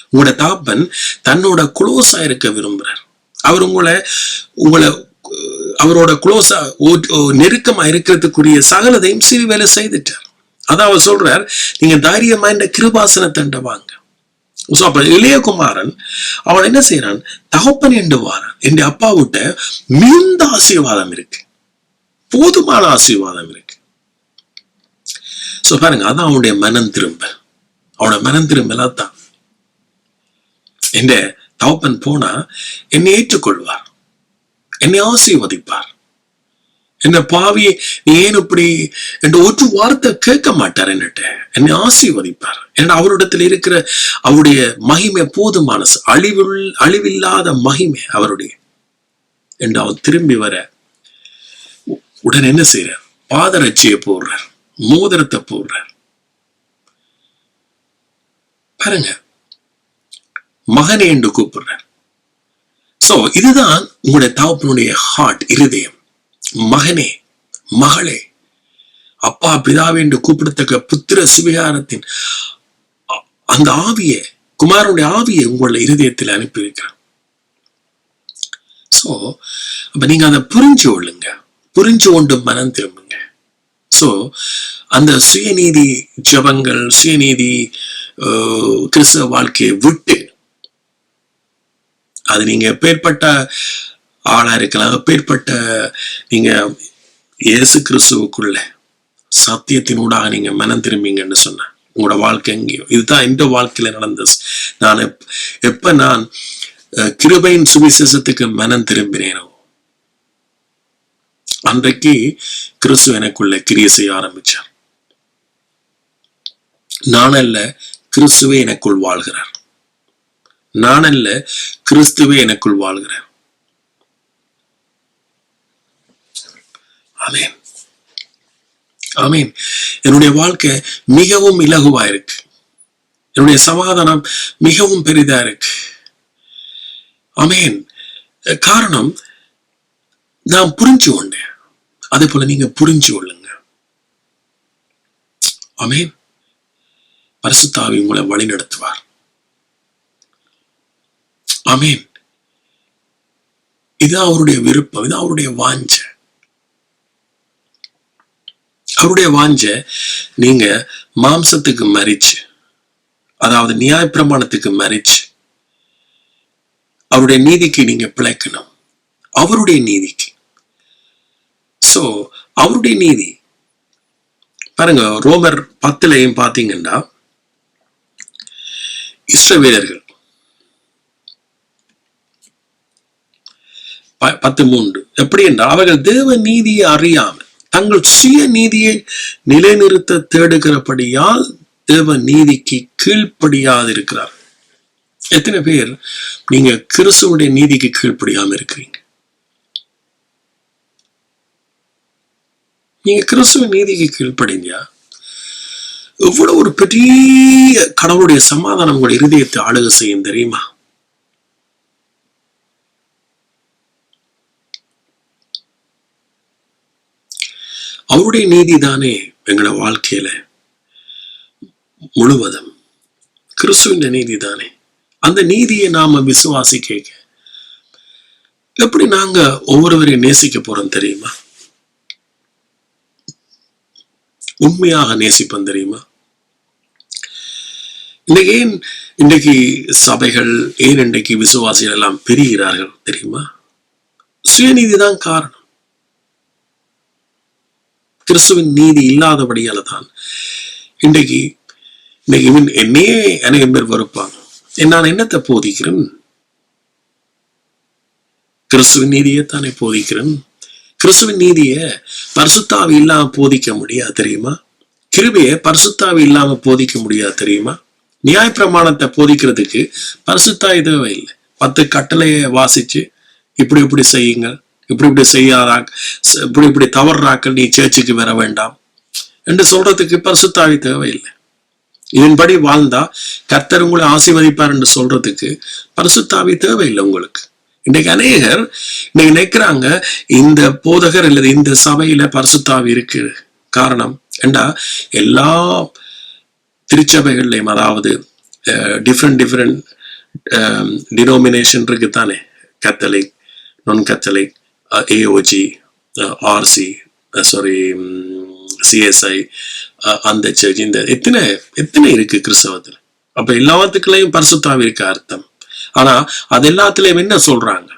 உங்களோட தகப்பன் தன்னோட குளோஸா இருக்க விரும்புறார். அவர் உங்களை அவரோட குளோஸா நெருக்கமா இருக்கிறதுக்குரிய சகலதையும் சிறுவேலை செய்துட்டார். அதான் அவர் சொல்றார், நீங்க தைரியமா இந்த கிருபாசனத்தை வாங்க. அப்ப இளையகுமாரன் அவன் என்ன செய்யறான்? தகப்பன் என்று வாரான். என் அப்பா விட்ட மிகுந்த ஆசீர்வாதம் இருக்கு, போதுமான ஆசீர்வாதம் இருக்கு. சோ பாருங்க, அதான் அவனுடைய மனம் திரும்ப. அவனோட மனம் திரும்பலாம் தான் என் தகப்பன் போனா என்னை ஏற்றுக்கொள்வார், என்னை ஆசீர்வதிப்பார். என்ன பாவி நீ ஏன் இப்படி என்ற ஒரு வார்த்தை கேட்க மாட்டார். என்னை ஆசீர்வதிப்பார். ஏன்னா அவரிடத்தில் இருக்கிற அவருடைய மகிமை போதுமான, அழிவில்லாத மகிமை அவருடைய என்று அவன் திரும்பி வர உடனே என்ன செய்யறார்? பாதரட்சியை போடுறார், மோதிரத்தை போடுறார். பாருங்க, மகனே என்று கூப்பிடுறார். சோ இதுதான் உங்களுடைய தகப்பனுடைய ஹார்ட், இருதயம். மகனே, மகளே, அப்பா பிதாவே என்று கூப்பிடத்தக்க புத்திர சிவகாரத்தின் அந்த ஆவியை, குமாரனுடைய ஆவியை உங்களுடைய இருதயத்தில் அனுப்பி இருக்கிறார். சோ அப்ப நீங்க அதை புரிஞ்சு கொள்ளுங்க, புரிஞ்சு கொண்டு மனம் திரும்புங்க. சோ அந்த சுயநீதி ஜபங்கள், சுயநீதி கிறிஸ்தவ வாழ்க்கையை விட்டு, அது நீங்க எப்பேற்பட்ட ஆளா இருக்கலாம், எப்பேற்பட்ட நீங்க இயேசு கிறிஸ்துவுக்குள்ள சத்தியத்தினூடாக நீங்க மனம் திரும்பிங்கன்னு சொன்ன உங்களோட வாழ்க்கை எங்கேயோ. இதுதான் இந்த வாழ்க்கையில நடந்தது. நான் எப்ப நான் கிருபையின் சுவிசேஷத்துக்கு மனம் திரும்பினேனோ அன்றைக்கு கிறிஸ்து எனக்குள்ள கிரியை செய்ய ஆரம்பிச்சார். நானல்ல, கிறிஸ்துவே எனக்குள் வாழ்கிறார். நானல்ல, கிறிஸ்துவே எனக்குள் வாழ்கிறார். ஆமேன், ஆமேன். என்னுடைய வாழ்க்கை மிகவும் இலகுவா இருக்கு. என்னுடைய சமாதானம் மிகவும் பெரிதா இருக்கு. ஆமென். காரணம், நான் புரிஞ்சு கொண்டேன். அதே போல நீங்க புரிஞ்சு கொள்ளுங்க. ஆமென். பரிசுத்த ஆவி உங்களை வழி நடத்துவார். ஆமென். இது அவருடைய விருப்பம், இது அவருடைய வாஞ்ச. அவருடைய வாஞ்ச நீங்க மாம்சத்துக்கு மரிச்சு, அதாவது நியாயப்பிரமாணத்துக்கு மரிச்சு அவருடைய நீதிக்கு நீங்க பிழைக்கணும். அவருடைய நீதிக்கு. சோ அவருடைய நீதி பாருங்க, ரோமர் 10 பாத்தீங்கன்னா இஸ்ரவேலர்கள் 10:3 எப்படி என்றால், அவர்கள் தேவ நீதியை அறியாமல் தங்கள் சுய நீதியை நிலைநிறுத்த தேடுகிறபடியால் தேவ நீதிக்கு கீழ்ப்படியாது இருக்கிறார். எத்தனை பேர் நீங்க கிறிஸ்துவுடைய நீதிக்கு கீழ்ப்படியாம இருக்கிறீங்க? நீங்க கிறிஸ்துவ நீதிக்கு கீழ்ப்படிங்க, எவ்வளவு ஒரு பெரிய கடவுளுடைய சமாதானம் உங்களுடைய இருதயத்தை ஆளுகை செய்யும் தெரியுமா? அவருடைய நீதி தானே எங்களோட வாழ்க்கையில முழுவதும். கிறிஸ்துவின் நீதி தானே. அந்த நீதியை நாம விசுவாசிக்க எப்படி நாங்க ஒவ்வொருவரையும் நேசிக்க போறோம் தெரியுமா? உண்மையாக நேசிப்போம் தெரியுமா? இன்றைக்கு சபைகள் ஏன் இன்றைக்கு விசுவாசிகள் எல்லாம் பெறுகிறார்கள் தெரியுமா? சுயநீதி தான் காரணம். கிறிஸ்துவின் நீதி இல்லாதபடியால தான் இன்றைக்கு என்னையே அநேகம் பேர் வெறுப்பாங்க. நான் என்னத்தை போதிக்கிறேன்? கிறிஸ்துவின் நீதியை தானே போதிக்கிறேன். கிறிஸ்துவின் நீதிய பரிசுத்தாவி இல்லாம போதிக்க முடியாது தெரியுமா? கிருபையை பரிசுத்தாவி இல்லாம போதிக்க முடியாது தெரியுமா? நியாயப்பிரமாணத்தை போதிக்கிறதுக்கு பரிசுத்தாவி தேவையில்லை. 10 கட்டளையை வாசிச்சு இப்படி இப்படி செய்யுங்க, இப்படி செய்யாதா, இப்படி தவறாக்கள் நீ சேர்ச்சுக்கு வர வேண்டாம் என்று சொல்றதுக்கு பரிசுத்தாவி தேவையில்லை. இதன்படி வாழ்ந்தா கர்த்தர் உங்களை ஆசீர்வதிப்பார் என்று சொல்றதுக்கு பரிசுத்தாவி தேவையில்லை உங்களுக்கு. இன்றைக்கு அநேகர் இன்னைக்கு நினைக்கிறாங்க இந்த போதகர் அல்லது இந்த சபையில பரிசுத்தாவி இருக்கு. காரணம் என்றா எல்லா திருச்சபைகள்லையும், அதாவது டிஃப்ரெண்ட் டினோமினேஷன் இருக்கு தானே, கத்தலிக், நான் கத்தலிக், ஏஓஜி, ஆர்சி, சிஎஸ்ஐ, அந்த சர்ச், இந்த எத்தனை இருக்கு கிறிஸ்தவத்துல. அப்ப எல்லாத்துக்குள்ளேயும் பரிசுத்தாவி இருக்க அர்த்தம். ஆனா அது எல்லாத்துலயும் என்ன சொல்றாங்க?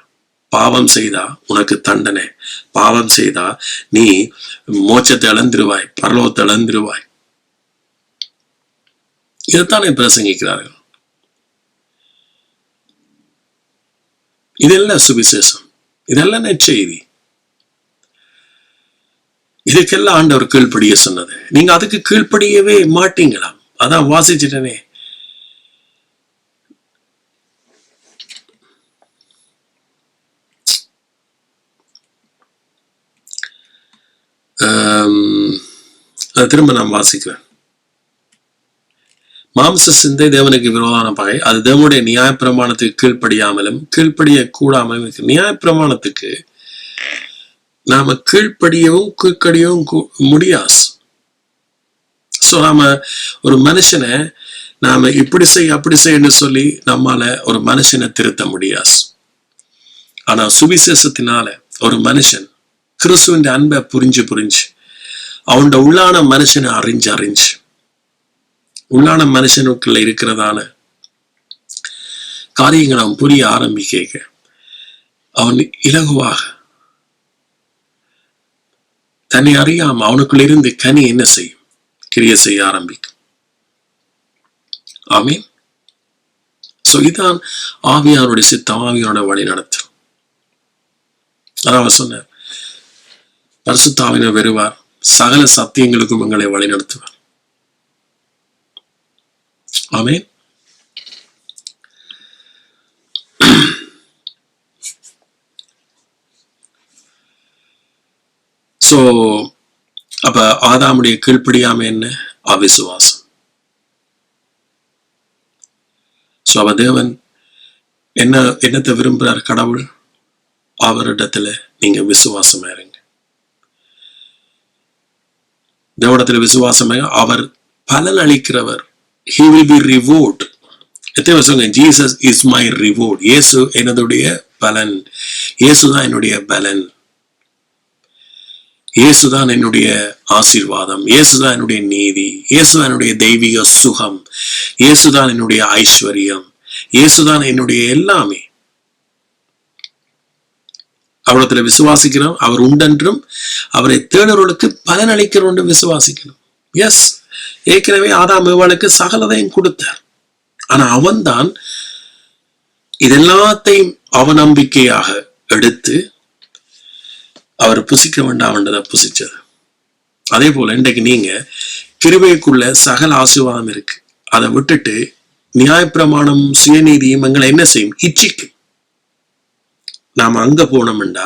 பாவம் செய்தா உனக்கு தண்டனை, பாவம் செய்தா நீ மோட்சத்தை இழந்துருவாய், பரலோகத்தை இழந்துருவாய். இதைத்தானே பிரசங்கிக்கிறார்கள். இதெல்லாம் சுவிசேஷம், இதெல்லாம் நற்செய்தி. இதுக்கெல்லாம் ஆண்டவர் கீழ்ப்படிய சொன்னது. நீங்க அதுக்கு கீழ்ப்படியவே மாட்டீங்களா? அதான் வாசிச்சுட்டனே. திரும்ப நான் வாசிக்கிறேன். மாம்ச சிந்தை தேவனுக்கு விரோதான பகை, அது தேவனுடைய நியாயப்பிரமாணத்துக்கு கீழ்ப்படியாமலும் கீழ்ப்படிய கூடாமலும் இருக்கு. நியாயப்பிரமாணத்துக்கு நாம கீழ்ப்படியவும் கீழ்க்கடியவும் முடியாது. சோ நாம ஒரு மனுஷனை நாம இப்படி செய் அப்படி செய்யன்னு சொல்லி நம்மால ஒரு மனுஷனை திருத்த முடியாது. ஆனா சுவிசேஷத்தினால ஒரு மனுஷன் கிறிஸ்துவின் அன்பை புரிஞ்சு அவனோட உள்ளான மனுஷனை அறிஞ்சு உள்ளான மனுஷனுக்குள்ள இருக்கிறதான காரியங்களை அவன் புரிய ஆரம்பிக்க அவன் இலகுவாக தன்னை அறியாம அவனுக்குள்ள இருந்து கனி என்ன செய்யும்? கிரிய செய்ய ஆரம்பிக்கும். ஆமீன். சோ இதான் ஆவியானுடைய சித்தம், ஆவியானோட வழி நடத்தும். அதான் சொன்ன பரிசுத்தாவினை வருவார், சகல சத்தியங்களுக்கும் எங்களை வழி நடத்துவார். ஆமென். சோ அப்ப ஆதாமுடைய கீழ்ப்படியாம என்ன? அவிசுவாசம். சோ அவ தேவன் என்னத்தை விரும்புறார் கடவுள்? அவரிடத்துல நீங்க விசுவாசமா இருங்க. தேவனிடத்துல விசுவாசமா, அவர் பலன் அளிக்கிறவர். He will be reward. எத்தனை சொல்லுங்க, Jesus is my reward. இயேசு என்னுடைய பலன், இயேசுதான் என்னுடைய பலன், இயேசுதான் என்னுடைய ஆசீர்வாதம், இயேசுதான் என்னுடைய நீதி, இயேசுதான் என்னுடைய தெய்வீக சுகம், இயேசுதான் என்னுடைய ஐஸ்வர்யம், இயேசுதான் என்னுடைய எல்லாமே. அவரிடத்துல விசுவாசிக்கிறோம், அவர் உண்டென்றும் அவரை தேடுறவர்களுக்கு பலன் அளிக்கிறோம் என்று விசுவாசிக்கணும். எஸ், ஏற்கனவே ஆதாம் ஏவாளுக்கு சகலதையும் கொடுத்தார். ஆனா அவன் தான் இதெல்லாத்தையும் அவநம்பிக்கையாக எடுத்து அவர் புசிக்க வேண்டாம்ன்றதை புசிச்சது. அதே போல இன்றைக்கு நீங்க கிருபைக்குள்ள சகல ஆசீர்வாதம் இருக்கு, அதை விட்டுட்டு நியாயப்பிரமாணம் சுயநீதியும் எங்களை என்ன செய்யும்? இச்சிக்கும். நாம அங்க போனோம்டா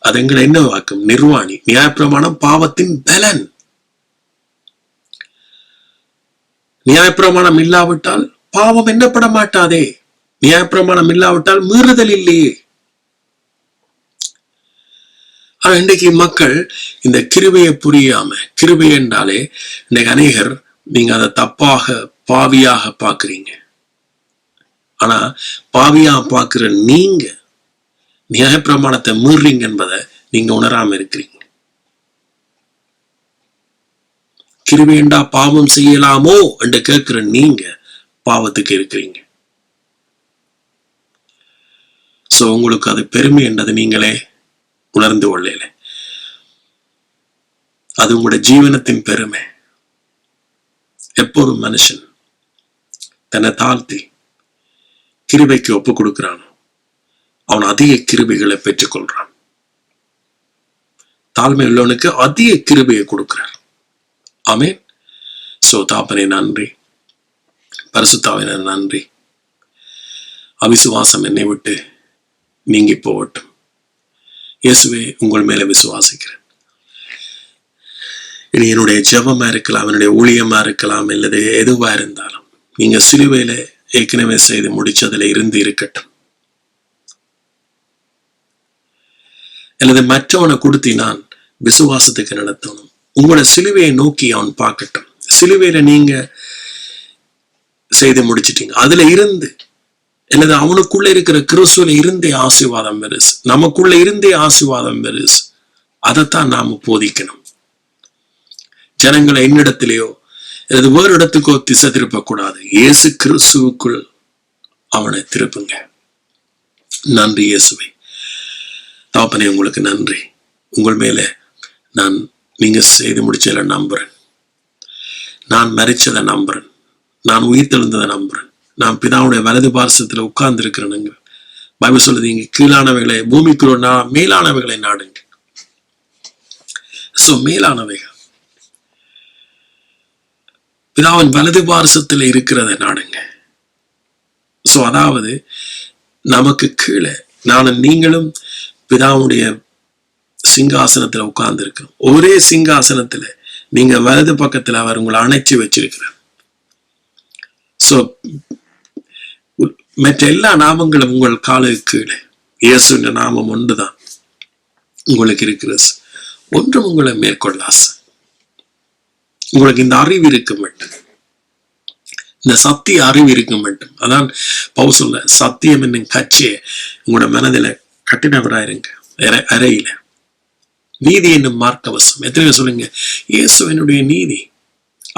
அது எங்களை என்ன வாக்கும்? நிர்வாணி. நியாயப்பிரமாணம் பாவத்தின் பலன். நியாயப்பிரமாணம் இல்லாவிட்டால் பாவம் என்னப்பட மாட்டாதே. நியாயப்பிரமாணம் இல்லாவிட்டால் மீறுதல் இல்லையே. ஆனா இன்றைக்கு மக்கள் இந்த கிருபையை புரியாம, கிருபை என்றாலே இன்னைக்கு அநேகர் நீங்க அதை தப்பாக பாவியாக பாக்குறீங்க. ஆனா பாவியா பாக்குற நீங்க நியாயப்பிரமாணத்தை மீறீங்க என்பதை நீங்க உணராம இருக்கிறீங்க. கிருபையண்டா பாவம் செய்யலாமோ என்று கேட்கிற நீங்க பாவத்துக்கு இருக்கிறீங்க. சோ உங்களுக்கு அது பெருமை என்றது நீங்களே உணர்ந்து கொள்ளல. அது உங்களுடைய ஜீவனத்தின் பெருமை. எப்போதும் மனுஷன் தன்னை தாழ்த்தி கிருபைக்கு ஒப்பு கொடுக்கிறானோ அவன் அதிக கிருபைகளை பெற்றுக் கொள்றான். தாழ்மை உள்ளவனுக்கு அதிக கிருபையை கொடுக்கிறார். ஆமென். சோ தாப்பனே நன்றி, பரிசுத்தாவினே நன்றி. அவிசுவாசம் என்னை விட்டு நீங்கி போகட்டும். இயேசுவே, உங்கள் மேல விசுவாசிக்கிறேன். இனி என்னுடைய ஜெபமா இருக்கலாம், என்னுடைய ஊழியமா இருக்கலாம், இல்லது எதுவா இருந்தாலும் நீங்க சிலுவையில ஏற்கனவே செய்து முடிச்சதுல இருந்து இருக்கட்டும். அல்லது மற்றவனை கொடுத்து நான் விசுவாசத்துக்கு நடத்தணும். உங்களோட சிலுவையை நோக்கி அவன் பார்க்கட்டும். சிலுவையில நீங்க செய்து முடிச்சிட்டீங்க, அதுல இருந்து அல்லது அவனுக்குள்ள இருக்கிற கிறிஸ்துவில இருந்தே ஆசீர்வாதம் பெருசு, நமக்குள்ள இருந்தே ஆசீர்வாதம் பெருசு. அதைத்தான் நாம போதிக்கணும். ஜனங்களை என்னிடத்திலேயோ அல்லது வேறு இடத்துக்கோ திசை திருப்பக்கூடாது. இயேசு கிறிஸ்துவுக்குள் அவனை திருப்புங்க. நன்றி இயேசுவே. தாப்பனே, உங்களுக்கு நன்றி. உங்கள் மேல நான் நீங்க செய்து முடிச்சத நம்புறேன். நான் மரிச்சதை நம்புறேன். நான் உயிர் தெழுந்ததை நம்புறேன். நான் பிதாவுடைய வலது பாரசத்துல உட்கார்ந்து இருக்கிறேனுங்க. பைபிள் சொல்லுது, இங்க கீழானவைகளை பூமிக்குள்ள மேலானவைகளை நாடுங்க. சோ மேலானவைகள் பிதாவின் வலது பாரசத்துல இருக்கிறத நாடுங்க. சோ அதாவது நமக்கு கீழே நானும் நீங்களும் பிதாவுடைய சிங்காசனத்துல உட்கார்ந்து இருக்கிறோம். ஒரே சிங்காசனத்துல நீங்க வலது பக்கத்துல அவர் உங்களை அணைச்சு வச்சிருக்கிறார். சோ மற்ற எல்லா நாமங்களும் உங்கள் காலுக்கு கீழே. இயேசு நாமம் ஒன்றுதான் உங்களுக்கு இருக்கிறது. ஒன்றும் உங்களை மேற்கொள்ள ஆசை. உங்களுக்கு இந்த அறிவு இருக்க வேண்டும், இந்த சத்திய அறிவு இருக்க வேண்டும். அதான் பவுல் சொல்ல, சத்தியம் என்னும் கட்சியை உங்களோட மனதில கட்டினவராயிருங்க. அறையில நீதி என்னும் மார்க்கவசம். எத்தனை சொல்லுங்க, இயேசு என்னுடைய நீதி,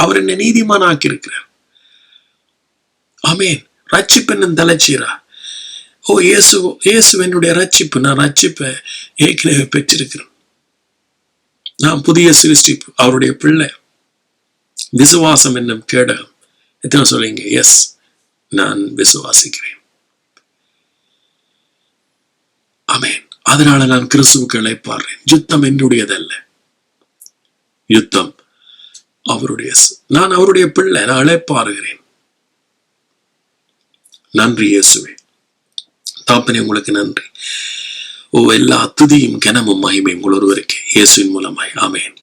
அவர் என்ன நீதிமான் ஆக்கியிருக்கிறார். ஆமேன். ரட்சிப்பு என்னும் தலைச்சீரா. ஓ இயேசு என்னுடைய ரட்சிப்பு. நான் ரட்சிப்பை ஏற்கனவே பெற்றிருக்கிறேன். நான் புதிய சிருஷ்டிப்பு, அவருடைய பிள்ளை. விசுவாசம் என்னும் கேடகம். எத்தனை சொல்லுங்க, எஸ் நான் விசுவாசிக்கிறேன். ஆமேன். அதனால நான் கிறிஸ்துவுக்கு இளைப்பாறேன். யுத்தம் என்னுடையதல்ல, யுத்தம் அவருடைய. நான் அவருடைய பிள்ளை, நான் இளைப்பாறுகிறேன். நன்றி இயேசுவே. தாப்பனே, உங்களுக்கு நன்றி. ஓ எல்லா துதியும் கனமும் மகிமையும் ஒருவருக்கே, இயேசுவின் மூலமாய். ஆமேன்.